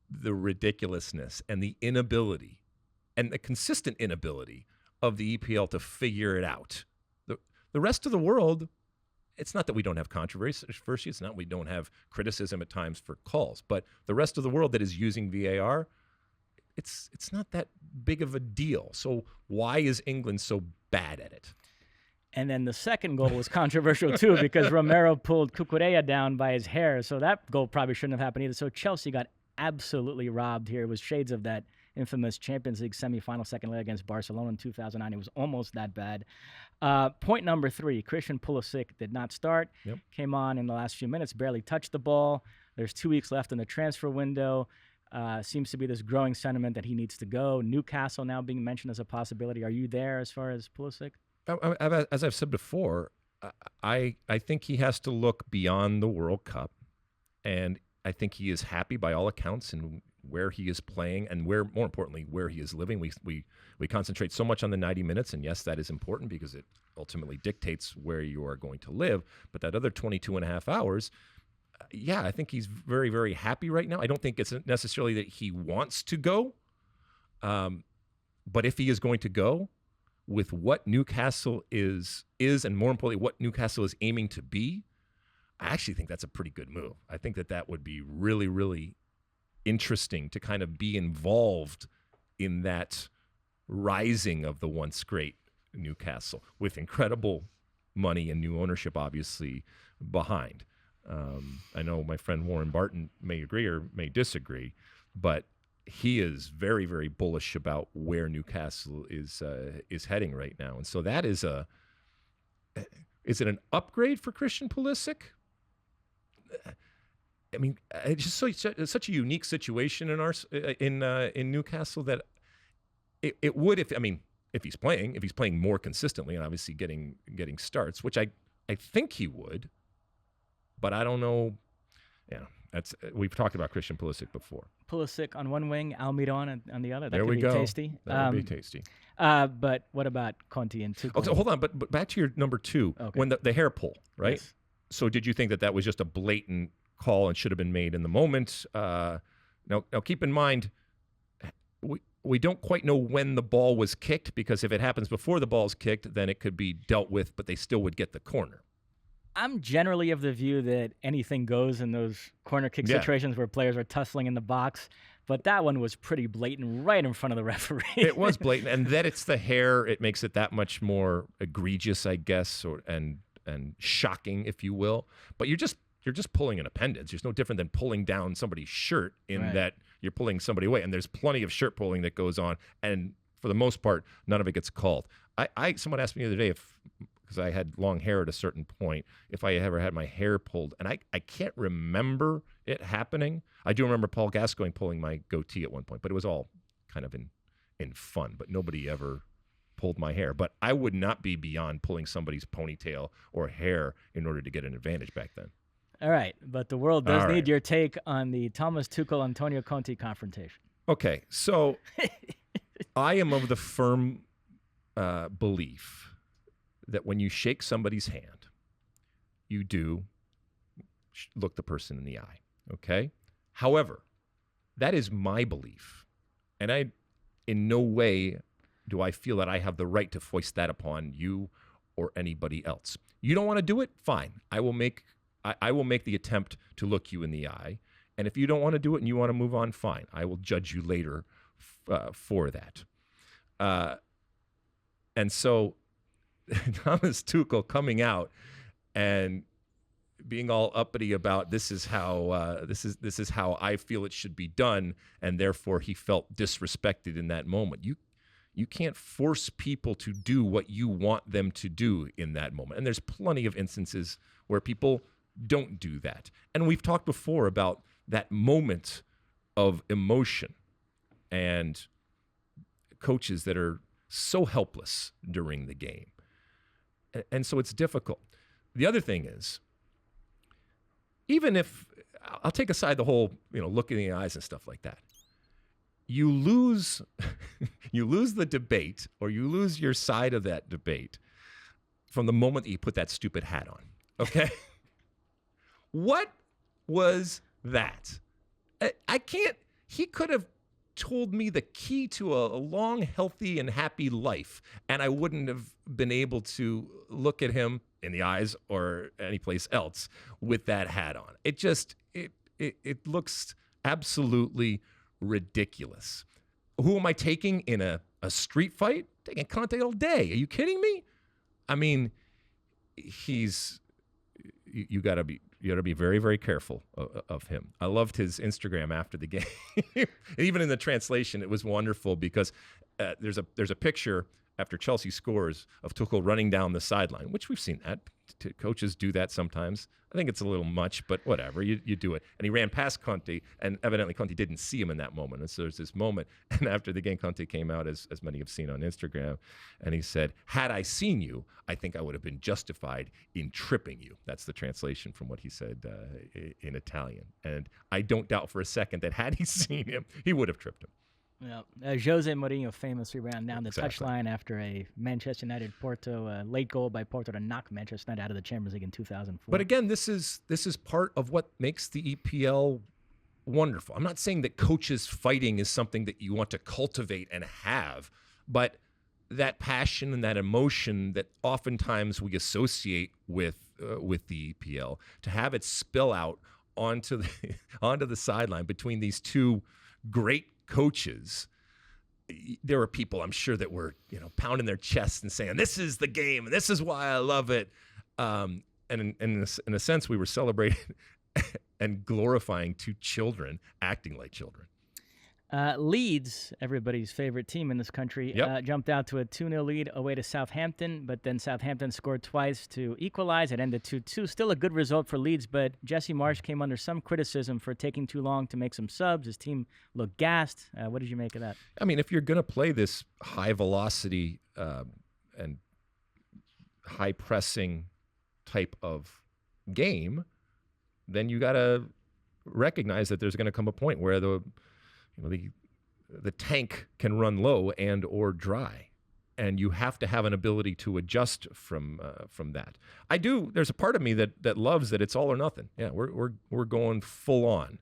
the ridiculousness and the inability and the consistent inability of the EPL to figure it out. The rest of the world, it's not that we don't have controversy. It's not we don't have criticism at times for calls, but the rest of the world that is using VAR, it's not that big of a deal. So why is England so bad at it? And then the second goal was controversial too because Romero pulled Cucurella down by his hair, so that goal probably shouldn't have happened either. So Chelsea got absolutely robbed here. It was shades of that infamous Champions League semifinal second leg against Barcelona in 2009. It was almost that bad. Point number 3, Christian Pulisic did not start. Yep. Came on in the last few minutes, barely touched the ball. There's 2 weeks left in the transfer window. Seems to be this growing sentiment that he needs to go. Newcastle now being mentioned as a possibility. Are you there as far as Pulisic? As I've said before, I think he has to look beyond the World Cup, and I think he is happy by all accounts and where he is playing and where, more importantly, where he is living. We concentrate so much on the 90 minutes, and yes, that is important because it ultimately dictates where you are going to live. But that other 22 and a half hours, yeah, I think he's very, very happy right now. I don't think it's necessarily that he wants to go, but if he is going to go, with what Newcastle is and more importantly, what Newcastle is aiming to be, I actually think that's a pretty good move. I think that would be really, really interesting to kind of be involved in that rising of the once great Newcastle with incredible money and new ownership, obviously, behind. I know my friend Warren Barton may agree or may disagree, but he is very, very bullish about where Newcastle is heading right now. And so that is it an upgrade for Christian Pulisic? I mean, it's just such a unique situation in Newcastle that it would if he's playing more consistently and obviously getting starts, which I think he would, but I don't know. Yeah, we've talked about Christian Pulisic before. Pulisic on one wing, Almiron on the other. That could be tasty. That would be tasty. But what about Conte and Tuchel? Oh, so hold on, but back to your number 2, okay. When the hair pull, right? Yes. So did you think that was just a blatant call and should have been made in the moment? Now keep in mind, we don't quite know when the ball was kicked, because if it happens before the ball's kicked, then it could be dealt with, but they still would get the corner. I'm generally of the view that anything goes in those corner kick situations where players are tussling in the box, but that one was pretty blatant right in front of the referee. It was blatant, and that it's the hair, it makes it that much more egregious, I guess, and shocking, if you will. But you're just pulling an appendage. It's no different than pulling down somebody's shirt in that you're pulling somebody away, and there's plenty of shirt pulling that goes on, and for the most part, none of it gets called. Someone asked me the other day if because I had long hair at a certain point, if I ever had my hair pulled. And I can't remember it happening. I do remember Paul Gascoigne pulling my goatee at one point, but it was all kind of in fun. But nobody ever pulled my hair. But I would not be beyond pulling somebody's ponytail or hair in order to get an advantage back then. All right, but the world does need your take on the Thomas Tuchel Antonio Conte confrontation. Okay, so I am of the firm belief that when you shake somebody's hand, you do look the person in the eye, okay? However, that is my belief, and I, in no way do I feel that I have the right to foist that upon you or anybody else. You don't want to do it? Fine. I will make the attempt to look you in the eye. And if you don't want to do it and you want to move on, fine. I will judge you later for that. And so Thomas Tuchel coming out and being all uppity about this is how I feel it should be done, and therefore he felt disrespected in that moment. You can't force people to do what you want them to do in that moment. And there's plenty of instances where people don't do that. And we've talked before about that moment of emotion and coaches that are so helpless during the game. And so it's difficult. The other thing is, even if, I'll take aside the whole, look in the eyes and stuff like that. You lose the debate, or you lose your side of that debate from the moment that you put that stupid hat on. Okay? What was that? I can't. He could have told me the key to a long, healthy, and happy life, and I wouldn't have been able to look at him in the eyes or anyplace else with that hat on. It just it looks absolutely ridiculous. Who am I taking in a street fight? Taking Conte all day. Are you kidding me? I mean, you got to be very, very careful of him. I loved his Instagram after the game. Even in the translation, it was wonderful because there's a picture after Chelsea scores of Tuchel running down the sideline, which we've seen that. Coaches do that sometimes. I think it's a little much, but whatever, you do it. And he ran past Conte, and evidently Conte didn't see him in that moment. And so there's this moment. And after the game, Conte came out, as many have seen on Instagram, and he said, "Had I seen you, I think I would have been justified in tripping you." That's the translation from what he said in Italian. And I don't doubt for a second that had he seen him, he would have tripped him. Yeah, Jose Mourinho famously ran down the touchline after a Manchester United Porto late goal by Porto to knock Manchester United out of the Champions League in 2004. But again, this is part of what makes the EPL wonderful. I'm not saying that coaches fighting is something that you want to cultivate and have, but that passion and that emotion that oftentimes we associate with the EPL, to have it spill out onto the sideline between these two great coaches. There were people, I'm sure, that were pounding their chests and saying, "This is the game, and this is why I love it." And in a sense, we were celebrating and glorifying two children acting like children. Leeds, everybody's favorite team in this country, jumped out to a 2-0 lead away to Southampton, but then Southampton scored twice to equalize. It ended 2-2. Still a good result for Leeds, but Jesse Marsch came under some criticism for taking too long to make some subs. His team looked gassed. What did you make of that? I mean, if you're going to play this high-velocity and high-pressing type of game, then you got to recognize that there's going to come a point where the tank can run low and or dry, and you have to have an ability to adjust from that. There's a part of me that loves that it's all or nothing. Yeah, we're going full on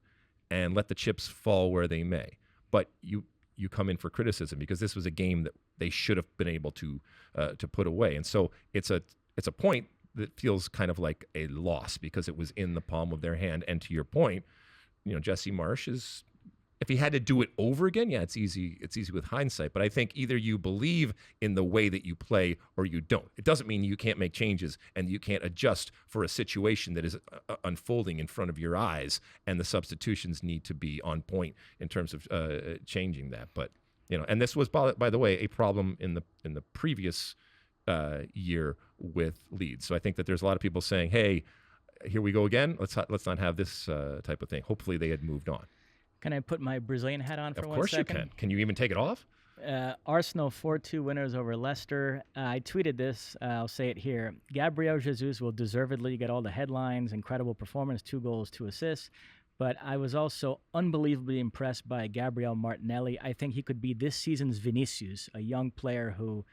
and let the chips fall where they may. But you come in for criticism because this was a game that they should have been able to put away, and so it's a point that feels kind of like a loss because it was in the palm of their hand. And to your point, Jesse Marsch is. If he had to do it over again, yeah, it's easy. It's easy with hindsight. But I think either you believe in the way that you play or you don't. It doesn't mean you can't make changes and you can't adjust for a situation that is unfolding in front of your eyes, and the substitutions need to be on point in terms of changing that. But and this was, by the way, a problem in the previous year with Leeds. So I think that there's a lot of people saying, hey, here we go again. Let's not have this type of thing. Hopefully they had moved on. Can I put my Brazilian hat on for 1 second? Of course you can. Can you even take it off? Arsenal 4-2 winners over Leicester. I tweeted this. I'll say it here. Gabriel Jesus will deservedly get all the headlines. Incredible performance, 2 goals, 2 assists. But I was also unbelievably impressed by Gabriel Martinelli. I think he could be this season's Vinicius, a young player who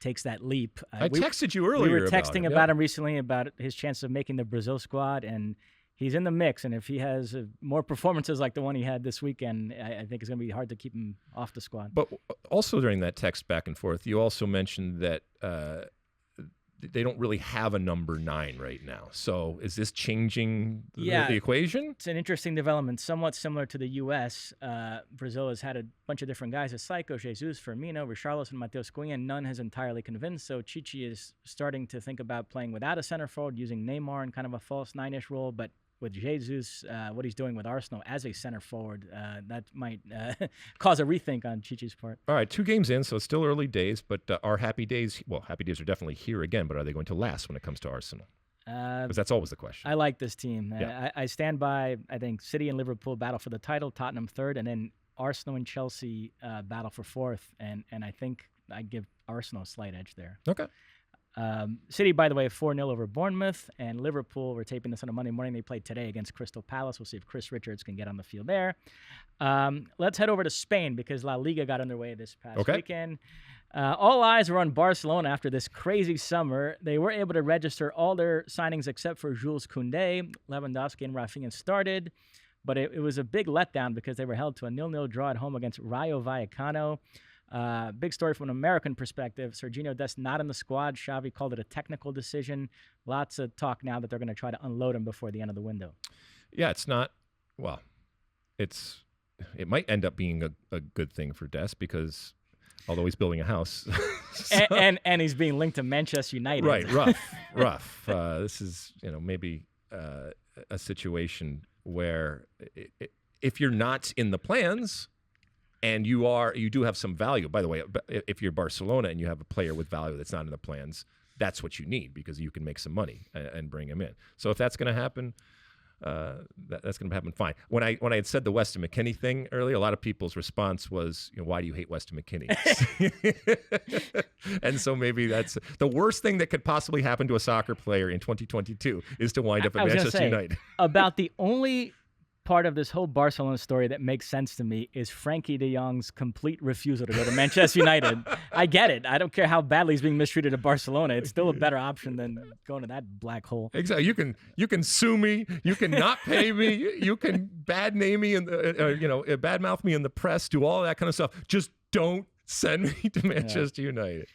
takes that leap. I texted you earlier. We were texting about him recently, about his chance of making the Brazil squad, and he's in the mix. And if he has more performances like the one he had this weekend, I think it's going to be hard to keep him off the squad. But also during that text back and forth, you also mentioned that they don't really have a number 9 right now. So is this changing the equation? It's an interesting development, somewhat similar to the U.S. Brazil has had a bunch of different guys, Psycho, Jesus, Firmino, Richarlison, Mateus Cunha, and none has entirely convinced. So Chichi is starting to think about playing without a center forward, using Neymar in kind of a false 9-ish role, but with Jesus, what he's doing with Arsenal as a center forward, that might cause a rethink on Chichi's part. All right, 2 games in, so it's still early days, but are happy days, happy days are definitely here again, but are they going to last when it comes to Arsenal? Because that's always the question. I like this team. Yeah. I stand by, I think, City and Liverpool battle for the title, Tottenham 3rd, and then Arsenal and Chelsea battle for 4th, and I think I give Arsenal a slight edge there. Okay. City, by the way, 4-0 over Bournemouth, and Liverpool, we're taping this on a Monday morning. They played today against Crystal Palace. We'll see if Chris Richards can get on the field there. Let's head over to Spain because La Liga got underway this past weekend. All eyes were on Barcelona after this crazy summer. They were able to register all their signings except for Jules Koundé. Lewandowski and Rafinha started, but it was a big letdown because they were held to a 0-0 draw at home against Rayo Vallecano. Big story from an American perspective. Serginho Dest not in the squad. Xavi called it a technical decision. Lots of talk now that they're going to try to unload him before the end of the window. Yeah, it's not. Well, it might end up being a good thing for Dest because although he's building a house, and he's being linked to Manchester United. Right, rough. This is maybe a situation where if you're not in the plans. And you do have some value. By the way, if you're Barcelona and you have a player with value that's not in the plans, that's what you need because you can make some money and bring him in. So if that's going to happen, that's going to happen fine. When I had said the Weston McKennie thing earlier, a lot of people's response was, why do you hate Weston McKennie? And so maybe that's the worst thing that could possibly happen to a soccer player in 2022 is to wind up at Manchester United. About the only part of this whole Barcelona story that makes sense to me is Frankie de Jong's complete refusal to go to Manchester United. I get it. I don't care how badly he's being mistreated at Barcelona. It's still a better option than going to that black hole. Exactly. You can sue me. You can not pay me. You can bad name me and badmouth me in the press. Do all that kind of stuff. Just don't send me to Manchester United.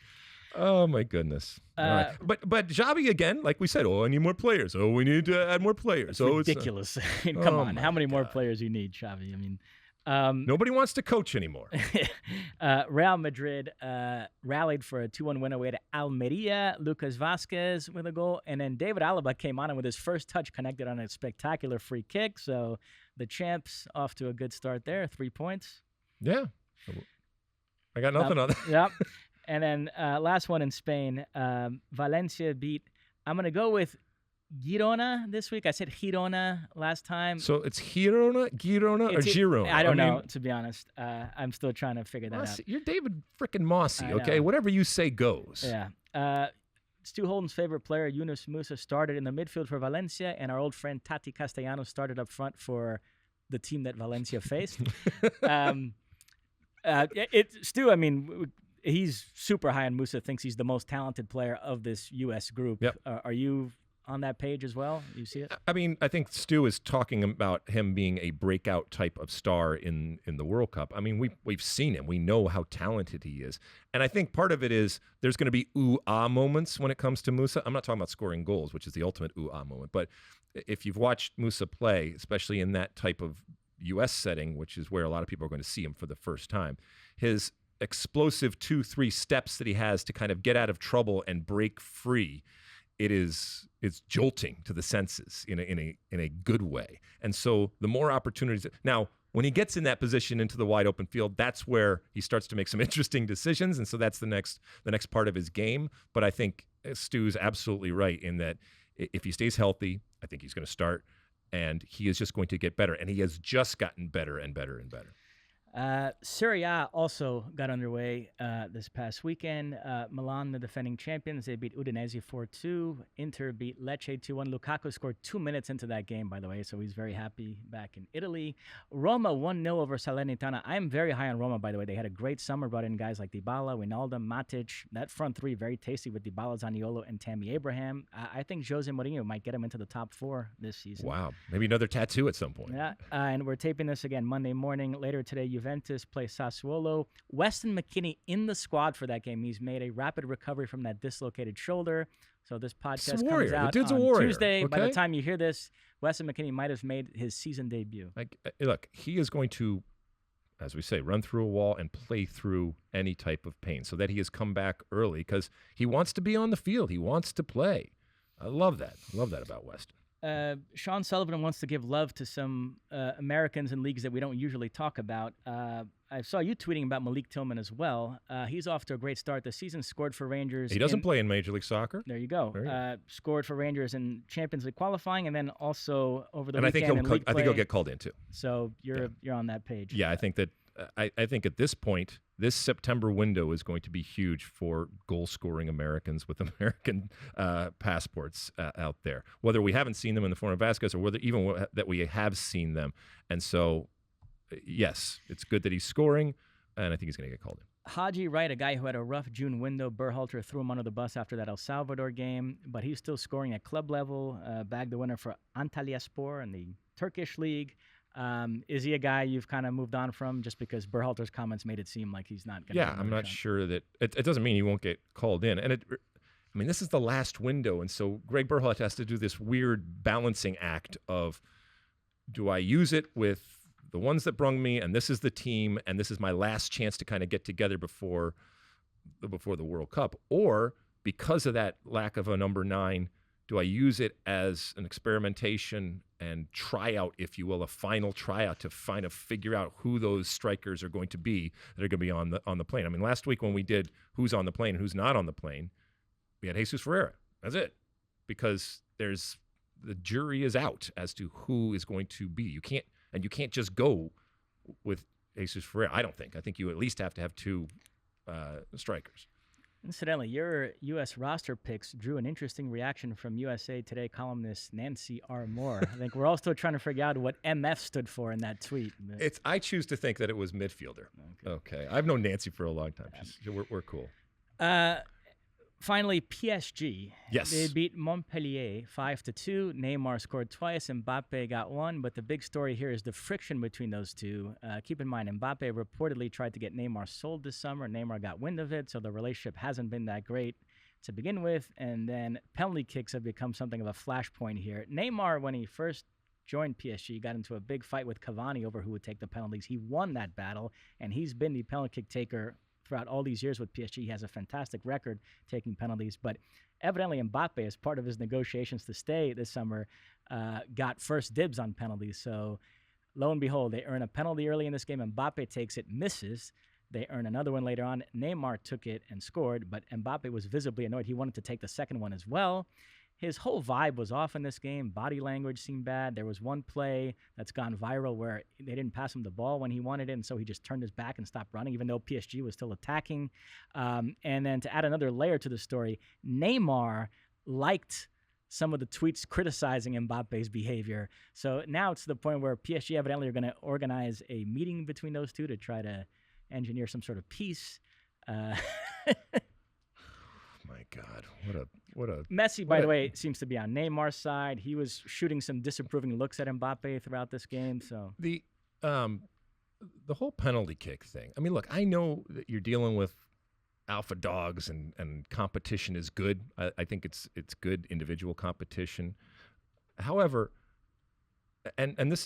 Oh my goodness! All right. But Xavi again, like we said, I need more players. We need to add more players. It's ridiculous. Come on, how many more players you need, Xavi? I mean, nobody wants to coach anymore. Real Madrid rallied for a 2-1 win away to Almeria. Lucas Vasquez with a goal, and then David Alaba came on and with his first touch connected on a spectacular free kick. So the champs off to a good start there. 3 points. Yeah, I got nothing on that. Yep. And then last one in Spain, Valencia beat. I'm going to go with Girona this week. I said Girona last time. So it's Girona, or Girona? I don't know, to be honest. I'm still trying to figure that out. You're David frickin' Mosse, okay? Whatever you say goes. Yeah. Stu Holden's favorite player, Yunus Musa, started in the midfield for Valencia, and our old friend Tati Castellanos started up front for the team that Valencia faced. Stu, I mean, he's super high on Musa, thinks he's the most talented player of this U.S. group. Yep. Are you on that page as well? You see it? I mean, I think Stu is talking about him being a breakout type of star in the World Cup. I mean, we've seen him. We know how talented he is. And I think part of it is there's going to be ooh-ah moments when it comes to Musa. I'm not talking about scoring goals, which is the ultimate ooh-ah moment. But if you've watched Musa play, especially in that type of U.S. setting, which is where a lot of people are going to see him for the first time, his explosive 2-3 steps that he has to kind of get out of trouble and break free, it's jolting to the senses in a good way. And so the more opportunities now, when he gets in that position into the wide open field, that's where he starts to make some interesting decisions, and so that's the next part of his game. But I think Stu's absolutely right in that if he stays healthy, I think he's going to start, and he is just going to get better, and he has just gotten better and better and better. Serie A also got underway this past weekend. Milan, the defending champions, they beat Udinese 4-2. Inter beat Lecce 2-1. Lukaku scored 2 minutes into that game, by the way, so he's very happy back in Italy. Roma 1-0 over Salernitana. I'm very high on Roma, by the way. They had a great summer, brought in guys like Dybala, Wijnaldum, Matic. That front three, very tasty with Dybala, Zaniolo, and Tammy Abraham. I think Jose Mourinho might get him into the top 4 this season. Wow. Maybe another tattoo at some point. Yeah, and we're taping this again Monday morning. Later today, Juventus play Sassuolo. Weston McKennie in the squad for that game. He's made a rapid recovery from that dislocated shoulder. So this podcast comes out on Tuesday. Okay? By the time you hear this, Weston McKennie might have made his season debut. Look, he is going to, as we say, run through a wall and play through any type of pain so that he has come back early because he wants to be on the field. He wants to play. I love that. I love that about Weston. Sean Sullivan wants to give love to some Americans in leagues that we don't usually talk about. I saw you tweeting about Malik Tillman as well. He's off to a great start this season, scored for Rangers. He doesn't play in Major League Soccer. There you go. Scored for Rangers in Champions League qualifying, and then also over the weekend. And I think he'll get called in too. So you're on that page. Yeah, I think that. I think at this point, this September window is going to be huge for goal-scoring Americans with American passports out there. Whether we haven't seen them in the form of Vasquez or whether even that we have seen them. And so, yes, it's good that he's scoring, and I think he's going to get called in. Haji Wright, a guy who had a rough June window. Berhalter threw him under the bus after that El Salvador game, but he's still scoring at club level, bagged the winner for Antalyaspor in the Turkish league. Is he a guy you've kind of moved on from just because Berhalter's comments made it seem like he's not going to? Yeah, I'm not sure that it doesn't mean he won't get called in. And this is the last window, and so Greg Berhalter has to do this weird balancing act of, do I use it with the ones that brung me, and this is the team, and this is my last chance to kind of get together before the World Cup, or because of that lack of a number 9, do I use it as an experimentation and tryout, if you will, a final tryout to figure out who those strikers are going to be that are going to be on the plane? I mean, last week when we did who's on the plane and who's not on the plane, we had Jesus Ferreira. That's it, because the jury is out as to who is going to be. You can't just go with Jesus Ferreira. I don't think. I think you at least have to have 2 strikers. Incidentally, your U.S. roster picks drew an interesting reaction from USA Today columnist Nancy R. Moore. I think we're all still trying to figure out what MF stood for in that tweet. I choose to think that it was midfielder. Okay. I've known Nancy for a long time. We're cool. Finally, PSG. Yes. They beat Montpellier 5-2. Neymar scored twice. Mbappé got 1. But the big story here is the friction between those two. Keep in mind, Mbappé reportedly tried to get Neymar sold this summer. Neymar got wind of it, so the relationship hasn't been that great to begin with. And then penalty kicks have become something of a flashpoint here. Neymar, when he first joined PSG, got into a big fight with Cavani over who would take the penalties. He won that battle, and he's been the penalty kick taker throughout all these years with PSG. He has a fantastic record taking penalties, but evidently Mbappe, as part of his negotiations to stay this summer, got first dibs on penalties. So lo and behold, they earn a penalty early in this game. Mbappe takes it, misses. They earn another one later on. Neymar took it and scored, but Mbappe was visibly annoyed. He wanted to take the second one as well. His whole vibe was off in this game. Body language seemed bad. There was one play that's gone viral where they didn't pass him the ball when he wanted it, and so he just turned his back and stopped running, even though PSG was still attacking. And then to add another layer to the story, Neymar liked some of the tweets criticizing Mbappe's behavior. So now it's to the point where PSG evidently are going to organize a meeting between those two to try to engineer some sort of peace. My God, what a Messi, by the way, seems to be on Neymar's side. He was shooting some disapproving looks at Mbappe throughout this game. So the whole penalty kick thing. I mean, look, I know that you're dealing with alpha dogs and competition is good. I think it's good individual competition. However, and this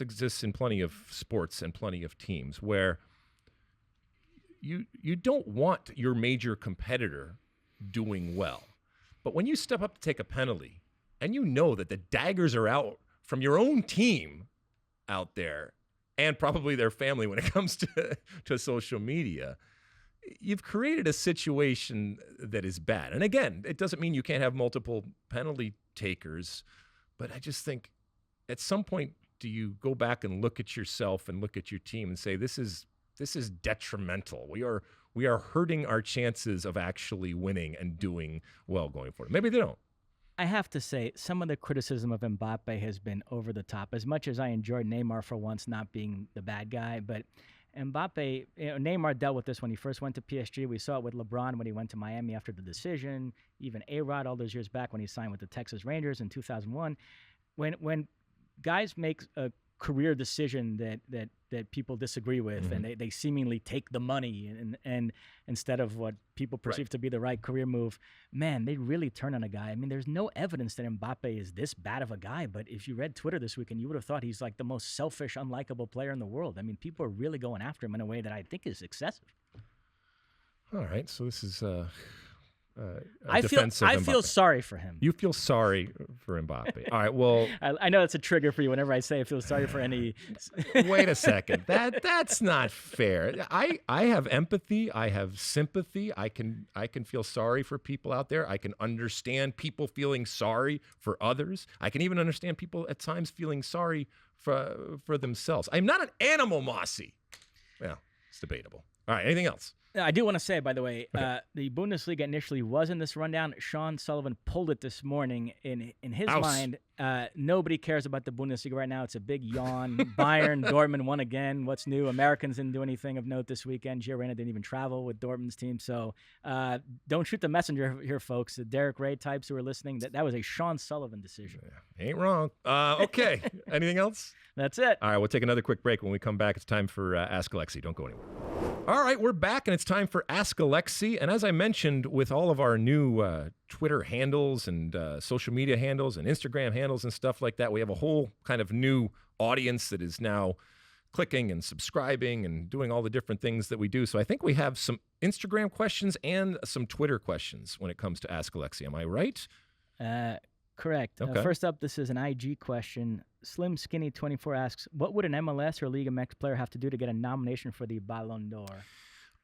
exists in plenty of sports and plenty of teams where you don't want your major competitor doing well. But when you step up to take a penalty and you know that the daggers are out from your own team out there, and probably their family when it comes to social media, you've created a situation that is bad. And again, it doesn't mean you can't have multiple penalty takers, but I just think at some point, do you go back and look at yourself and look at your team and say, this is detrimental. We are hurting our chances of actually winning and doing well going forward. Maybe they don't. I have to say, some of the criticism of Mbappé has been over the top. As much as I enjoyed Neymar for once not being the bad guy, but Mbappé, Neymar dealt with this when he first went to PSG. We saw it with LeBron when he went to Miami after the decision. Even A-Rod all those years back when he signed with the Texas Rangers in 2001. When guys make a career decision that people disagree with, and they seemingly take the money and instead of what people perceive to be the right career move, man, they really turn on a guy. I mean, there's no evidence that Mbappé is this bad of a guy, but if you read Twitter this weekend, you would have thought he's like the most selfish, unlikable player in the world. I mean, people are really going after him in a way that I think is excessive. All right, so this is I feel sorry for him. You feel sorry for Mbappé. All right, well, I know it's a trigger for you whenever I say I feel sorry for any. Wait a second. That's not fair. I have empathy. I have sympathy. I can feel sorry for people out there. I can understand people feeling sorry for others. I can even understand people at times feeling sorry for themselves. I'm not an animal, Mosse. Well, it's debatable. All right, anything else? I do want to say, by the way, the Bundesliga initially was in this rundown. Sean Sullivan pulled it this morning. In his mind, nobody cares about the Bundesliga right now. It's a big yawn. Bayern, Dortmund won again. What's new? Americans didn't do anything of note this weekend. Gio Reyna didn't even travel with Dortmund's team. So don't shoot the messenger here, folks. The Derek Ray types who are listening, that was a Sean Sullivan decision. Yeah, ain't wrong. Okay. Anything else? That's it. All right, we'll take another quick break. When we come back, it's time for Ask Alexi. Don't go anywhere. All right, we're back, and it's time for Ask Alexi. And as I mentioned, with all of our new Twitter handles and social media handles and Instagram handles and stuff like that, we have a whole kind of new audience that is now clicking and subscribing and doing all the different things that we do. So I think we have some Instagram questions and some Twitter questions when it comes to Ask Alexi. Am I right? Correct. Okay. First up, this is an IG question. Slim Skinny 24 asks, what would an MLS or Liga MX player have to do to get a nomination for the Ballon d'Or?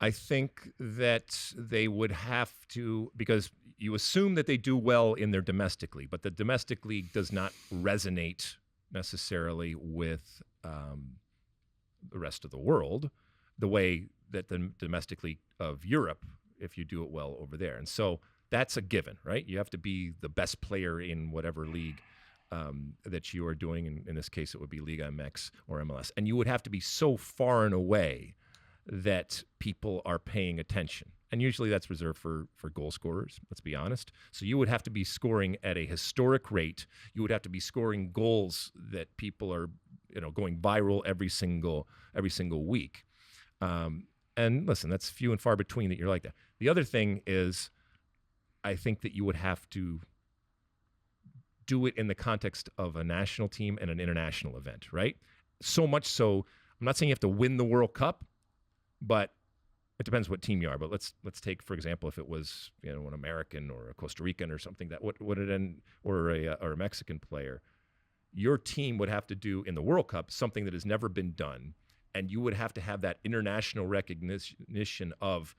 I think that they would have to, because you assume that they do well in their domestic league, but the domestic league does not resonate necessarily with the rest of the world the way that the domestic league of Europe, if you do it well over there. And so that's a given, right? You have to be the best player in whatever league that you are doing. In this case, it would be Liga MX or MLS. And you would have to be so far and away that people are paying attention. And usually that's reserved for goal scorers, let's be honest. So you would have to be scoring at a historic rate. You would have to be scoring goals that people are, going viral every single week. And listen, that's few and far between that you're like that. The other thing is, I think that you would have to do it in the context of a national team and an international event, right? So much so, I'm not saying you have to win the World Cup, but it depends what team you are. But let's take, for example, if it was an American or a Costa Rican or something or a Mexican player, your team would have to do in the World Cup something that has never been done, and you would have to have that international recognition of,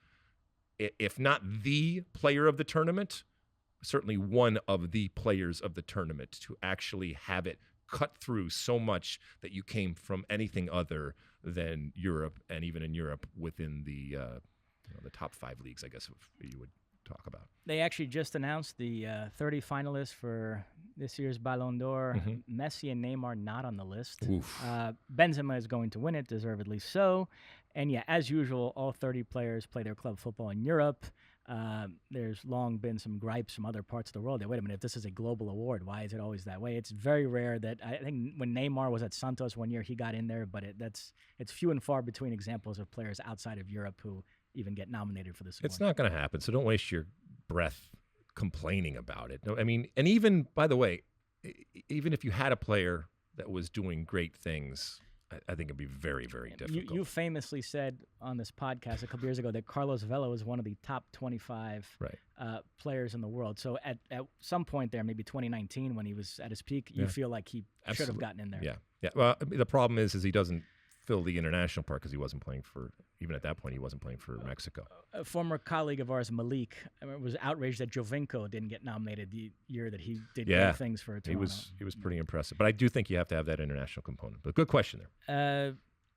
if not the player of the tournament, certainly one of the players of the tournament, to actually have it cut through so much that you came from anything other than Europe, and even in Europe within the top 5 leagues, I guess, you would talk about. They actually just announced the 30 finalists for this year's Ballon d'Or. Mm-hmm. Messi and Neymar not on the list. Oof. Benzema is going to win it, deservedly so. And yeah, as usual, all 30 players play their club football in Europe. There's long been some gripes from other parts of the world that, wait a minute, if this is a global award, why is it always that way? It's very rare that, I think when Neymar was at Santos one year, he got in there, but it's few and far between examples of players outside of Europe who even get nominated for this award. It's not going to happen, so don't waste your breath complaining about it. No, I mean, and even, by the way, even if you had a player that was doing great things, I think it'd be very, very difficult. You famously said on this podcast a couple years ago that Carlos Vela was one of the top 25 players in the world. So at some point there, maybe 2019 when he was at his peak, you feel like he should have gotten in there. Yeah. Well, the problem is he doesn't fill the international part because he wasn't playing for, even at that point, he wasn't playing for Mexico. A former colleague of ours, Malik, was outraged that Jovinko didn't get nominated the year that he did great things for Toronto. He was pretty impressive. But I do think you have to have that international component. But good question there.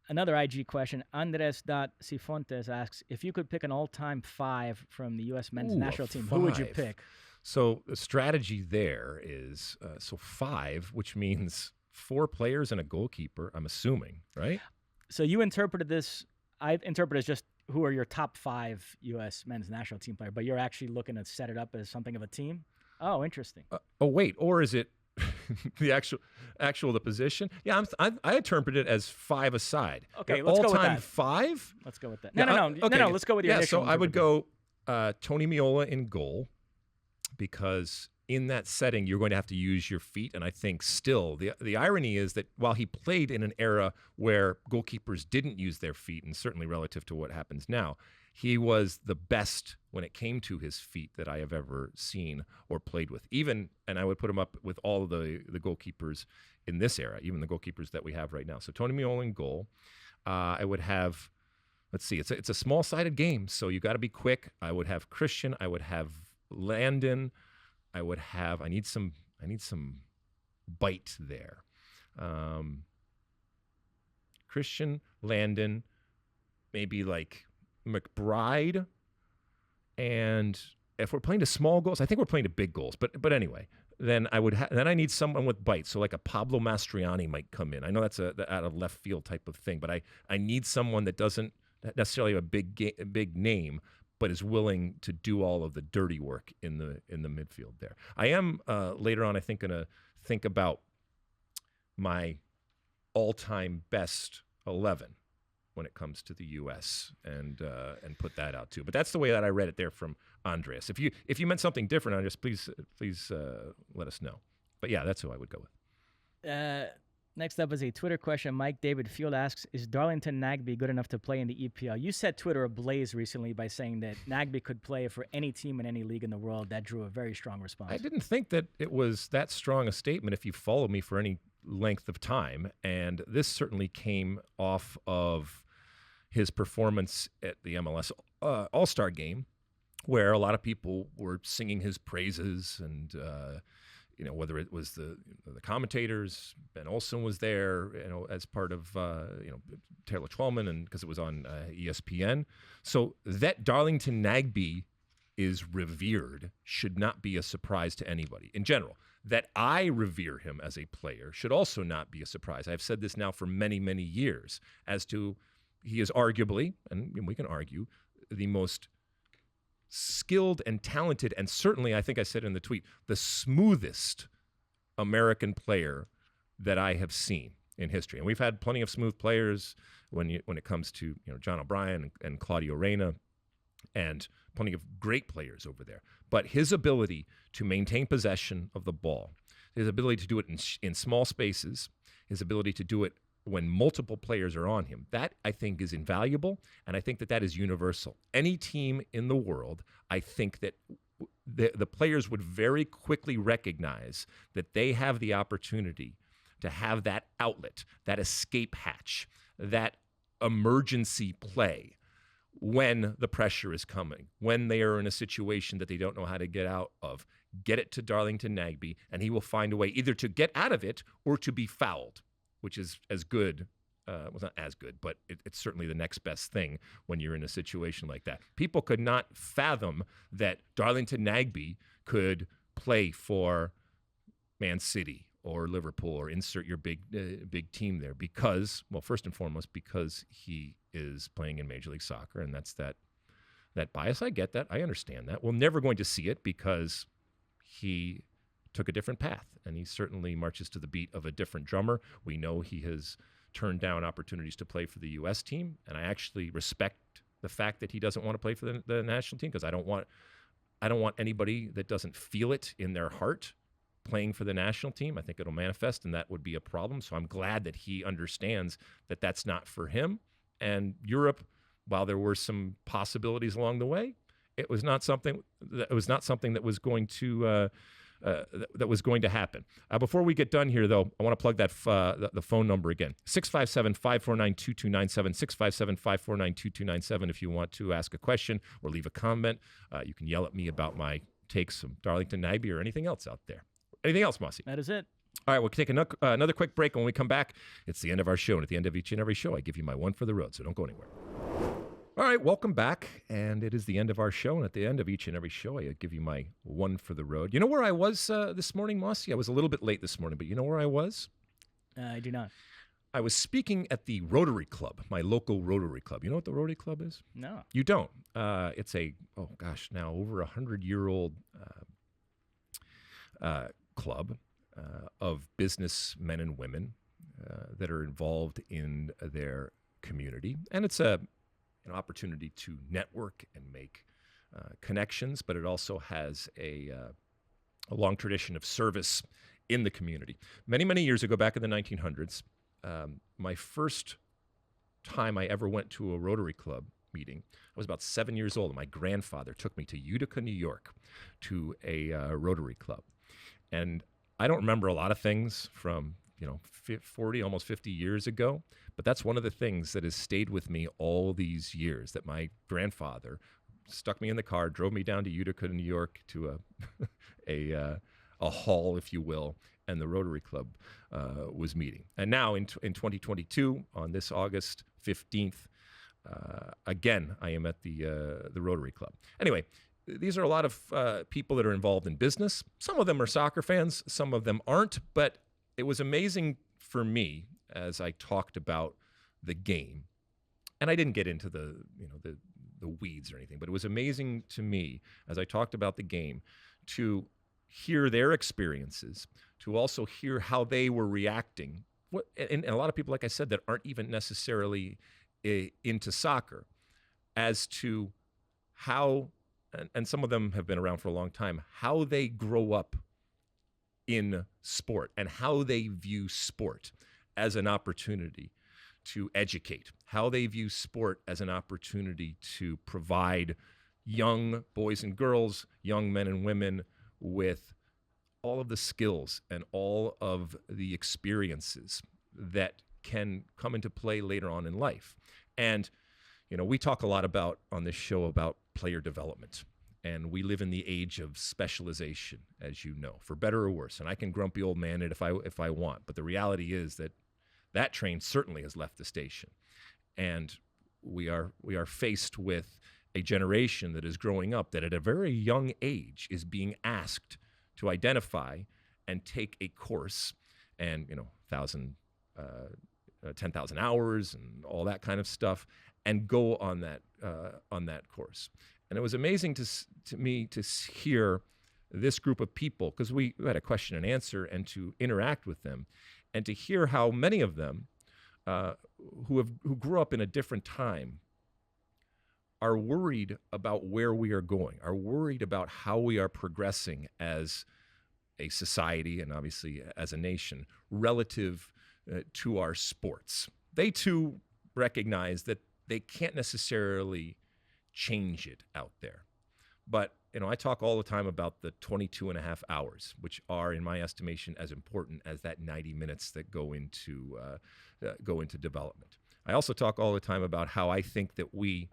Another IG question. Andres.Cifontes asks, if you could pick an all-time 5 from the U.S. men's national team, who would you pick? So the strategy there is, 5, which means 4 players and a goalkeeper, I'm assuming, right? So you interpreted this, I interpret it as just who are your top 5 U.S. men's national team player, but you're actually looking to set it up as something of a team? Oh, interesting. Wait, or is it the actual the position? Yeah, I interpret it as 5 aside. Okay, let's go with that. All-time 5? Let's go with that. No, let's go with your initial. So I would go Tony Meola in goal, because in that setting, you're going to have to use your feet. And I think still, the irony is that while he played in an era where goalkeepers didn't use their feet, and certainly relative to what happens now, he was the best when it came to his feet that I have ever seen or played with. And I would put him up with all of the goalkeepers in this era, even the goalkeepers that we have right now. So Tony Meola in goal. I would have, let's see, it's a small-sided game, so you got to be quick. I would have Christian. I would have Landon. I need some bite there. Christian, Landon, maybe like McBride, and if we're playing to small goals, I think we're playing to big goals. But anyway, then I need someone with bite. So like a Pablo Mastriani might come in. I know that's a out of left field type of thing, but I need someone that doesn't necessarily have a big name, but is willing to do all of the dirty work in the midfield there. I am later on, I think, going to think about my all-time best 11 when it comes to the U.S. and put that out too. But that's the way that I read it there from Andreas. If you meant something different, Andreas, please let us know. But yeah, that's who I would go with. Next up is a Twitter question. Mike David Field asks, is Darlington Nagbe good enough to play in the EPL? You set Twitter ablaze recently by saying that Nagbe could play for any team in any league in the world. That drew a very strong response. I didn't think that it was that strong a statement if you follow me for any length of time. And this certainly came off of his performance at the MLS All-Star game, where a lot of people were singing his praises, and whether it was the commentators, Ben Olsen was there, as part of Taylor Twellman, and because it was on ESPN. So that Darlington Nagbe is revered should not be a surprise to anybody in general. That I revere him as a player should also not be a surprise. I've said this now for many, many years as to he is arguably, and we can argue, the most skilled and talented, and certainly, I think I said in the tweet, the smoothest American player that I have seen in history. And we've had plenty of smooth players when it comes to John O'Brien and Claudio Reyna, and plenty of great players over there. But his ability to maintain possession of the ball, his ability to do it in small spaces, his ability to do it when multiple players are on him, that I think is invaluable, and I think that is universal. Any team in the world, I think that the players would very quickly recognize that they have the opportunity to have that outlet, that escape hatch, that emergency play when the pressure is coming, when they are in a situation that they don't know how to get out of. Get it to Darlington Nagbe, and he will find a way either to get out of it or to be fouled, which is as good, well, not as good, but it's certainly the next best thing when you're in a situation like that. People could not fathom that Darlington Nagbe could play for Man City or Liverpool or insert your big team there because, well, first and foremost, because he is playing in Major League Soccer, and that's that bias. I get that. I understand that. We're never going to see it because he took a different path, and he certainly marches to the beat of a different drummer. We know he has turned down opportunities to play for the U.S. team, and I actually respect the fact that he doesn't want to play for the national team, because I don't want anybody that doesn't feel it in their heart playing for the national team. I think it'll manifest, and that would be a problem. So I'm glad that he understands that that's not for him. And Europe, while there were some possibilities along the way, it was not something that was going to happen. Before we get done here, though, I want to plug that the phone number again: 657-549-2297, 657-549-2297. If you want to ask a question or leave a comment, you can yell at me about my takes of Darlington Nagbe or anything else out there. Anything else, Mosse? That is it. All right, we'll take another quick break. When we come back, it's the end of our show. And at the end of each and every show, I give you my one for the road, so don't go anywhere. All right, welcome back. And it is the end of our show. And at the end of each and every show, I give you my one for the road. You know where I was this morning, Mosse? I was a little bit late this morning, but you know where I was? I do not. I was speaking at the Rotary Club, my local Rotary Club. You know what the Rotary Club is? No. You don't. It's now over 100-year-old club of businessmen and women that are involved in their community. And it's an opportunity to network and make connections, but it also has a long tradition of service in the community. Many, many years ago, back in the 1900s, my first time I ever went to a Rotary Club meeting, I was about 7 years old, and my grandfather took me to Utica, New York, to a Rotary Club. And I don't remember a lot of things from 40, almost 50 years ago, but that's one of the things that has stayed with me all these years, that my grandfather stuck me in the car, drove me down to Utica, New York, to a hall, if you will, and the Rotary Club was meeting. And now in 2022, on this August 15th, again, I am at the Rotary Club. Anyway, these are a lot of people that are involved in business. Some of them are soccer fans, some of them aren't, but it was amazing for me as I talked about the game. And I didn't get into the weeds or anything, but it was amazing to me as I talked about the game to hear their experiences, to also hear how they were reacting. And a lot of people, like I said, that aren't even necessarily into soccer, as to how, and some of them have been around for a long time, how they grow up in sport and how they view sport as an opportunity to educate, how they view sport as an opportunity to provide young boys and girls, young men and women with all of the skills and all of the experiences that can come into play later on in life. And, we talk a lot about on this show about player development, and we live in the age of specialization, as you know, for better or worse. And I can grumpy old man it if I want, but the reality is that train certainly has left the station. And we are faced with a generation that is growing up that at a very young age is being asked to identify and take a course, and 10,000 hours and all that kind of stuff, and go on that course. And it was amazing to me to hear this group of people, because we had a question and answer, and to interact with them, and to hear how many of them who grew up in a different time are worried about where we are going, are worried about how we are progressing as a society and obviously as a nation relative to our sports. They too recognize that they can't necessarily change it out there. But, I talk all the time about the 22 and a half hours, which are, in my estimation, as important as that 90 minutes that go into development. I also talk all the time about how I think that we,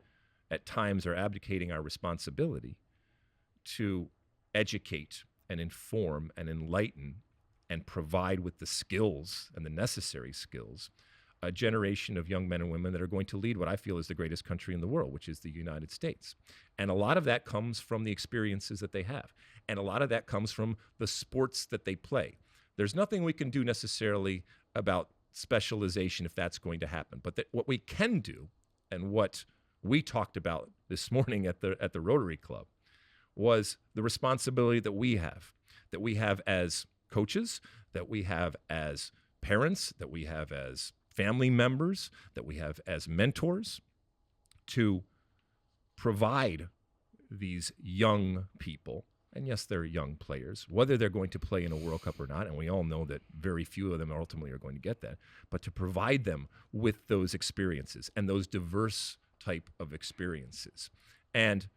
at times, are abdicating our responsibility to educate and inform and enlighten and provide with the skills and the necessary skills a generation of young men and women that are going to lead what I feel is the greatest country in the world, which is the United States. And a lot of that comes from the experiences that they have. And a lot of that comes from the sports that they play. There's nothing we can do necessarily about specialization if that's going to happen. But what we can do, and what we talked about this morning at the Rotary Club, was the responsibility that we have as coaches, that we have as parents, that we have as family members, that we have as mentors, to provide these young people and yes, they're young players, whether they're going to play in a World Cup or not, and we all know that very few of them ultimately are going to get that, but to provide them with those experiences and those diverse type of experiences. And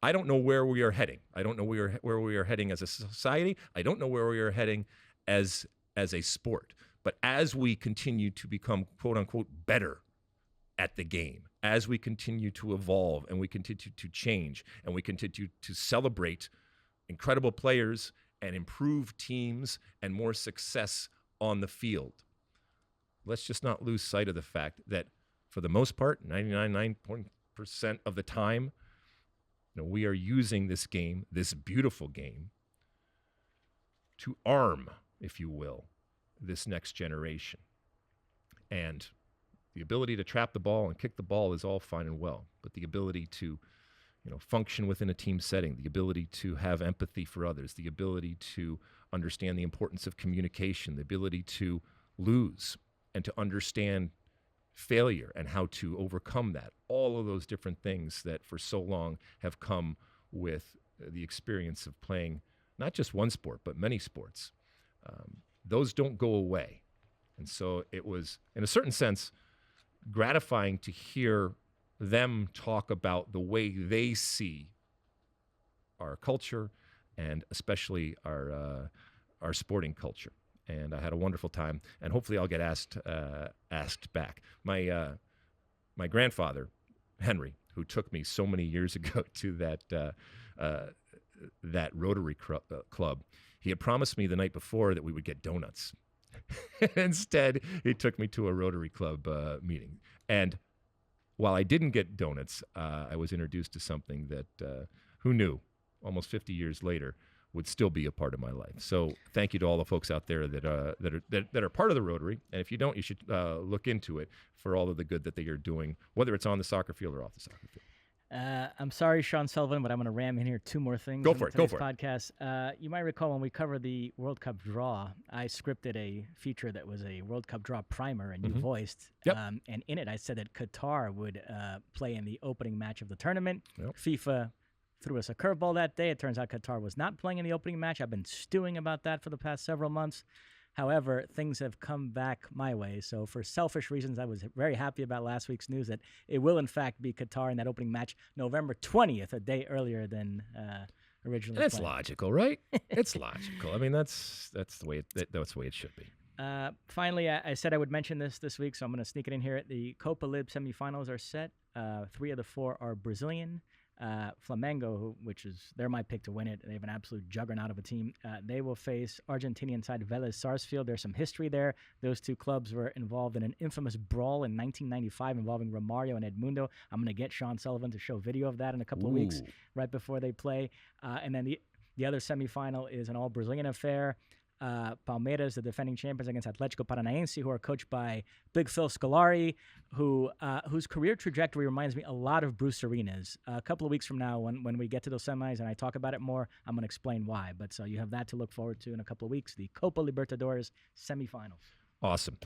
I don't know where we are heading. I don't know where we are heading as a society. I don't know where we are heading as a sport. But as we continue to become, quote unquote, better at the game, as we continue to evolve and we continue to change and we continue to celebrate incredible players and improve teams and more success on the field, let's just not lose sight of the fact that for the most part, 99% of the time, we are using this game, this beautiful game, to arm, if you will, this next generation. And the ability to trap the ball and kick the ball is all fine and well, but the ability to function within a team setting, the ability to have empathy for others, the ability to understand the importance of communication, the ability to lose and to understand failure and how to overcome that, all of those different things that for so long have come with the experience of playing not just one sport, but many sports. Those don't go away. And so it was, in a certain sense, gratifying to hear them talk about the way they see our culture and especially our sporting culture. And I had a wonderful time, and hopefully I'll get asked back. My grandfather, Henry, who took me so many years ago to that Rotary Club, he had promised me the night before that we would get donuts. Instead, he took me to a Rotary Club meeting. And while I didn't get donuts, I was introduced to something that, who knew, almost 50 years later, would still be a part of my life. So thank you to all the folks out there that are part of the Rotary. And if you don't, you should look into it for all of the good that they are doing, whether it's on the soccer field or off the soccer field. I'm sorry, Sean Sullivan, but I'm going to ram in here two more things. Go for it. Podcast. You might recall when we covered the World Cup draw, I scripted a feature that was a World Cup draw primer, and you voiced. Yep. And in it, I said that Qatar would play in the opening match of the tournament. Yep. FIFA threw us a curveball that day. It turns out Qatar was not playing in the opening match. I've been stewing about that for the past several months. However, things have come back my way. So for selfish reasons, I was very happy about last week's news that it will, in fact, be Qatar in that opening match November 20th, a day earlier than originally planned. It's planned. Logical, right? It's logical. I mean, that's the way it should be. Finally, I said I would mention this week, so I'm going to sneak it in here. The Copa Lib semifinals are set. 3 of the 4 are Brazilian. Flamengo, they're my pick to win it. They have an absolute juggernaut of a team. They will face Argentinian side Vélez Sarsfield. There's some history there. Those two clubs were involved in an infamous brawl in 1995 involving Romario and Edmundo. I'm going to get Sean Sullivan to show video of that in a couple of weeks right before they play. And then the other semifinal is an all-Brazilian affair. Palmeiras, the defending champions, against Atlético Paranaense, who are coached by Big Phil Scolari, whose career trajectory reminds me a lot of Bruce Arena's. A couple of weeks from now, when we get to those semis and I talk about it more, I'm going to explain why. But so you have that to look forward to in a couple of weeks, the Copa Libertadores semifinals. Awesome.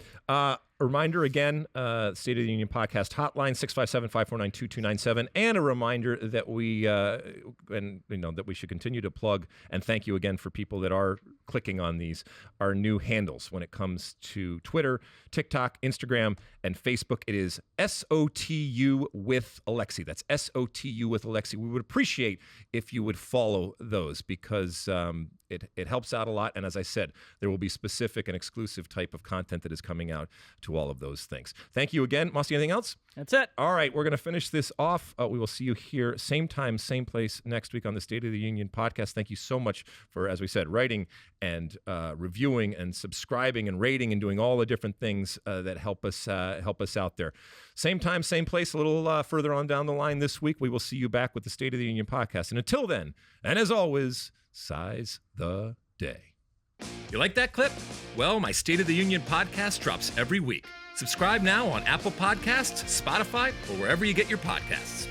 Reminder again, State of the Union podcast hotline 657-549-2297, and a reminder that that we should continue to plug and thank you again for people that are clicking on these, our new handles when it comes to Twitter, TikTok, Instagram, and Facebook. It is SOTU with Alexi. That's SOTU with Alexi. We would appreciate if you would follow those because it helps out a lot. And as I said, there will be specific and exclusive type of content that is coming out to all of those things. Thank you again. Mosse, anything else? That's it. All right, we're going to finish this off. We will see you here, same time, same place next week on the State of the Union podcast. Thank you so much for, as we said, writing and reviewing and subscribing and rating and doing all the different things that help us out there. Same time, same place, a little further on down the line this week. We will see you back with the State of the Union podcast. And until then, and as always, size the day. You like that clip? Well, my State of the Union podcast drops every week. Subscribe now on Apple Podcasts, Spotify, or wherever you get your podcasts.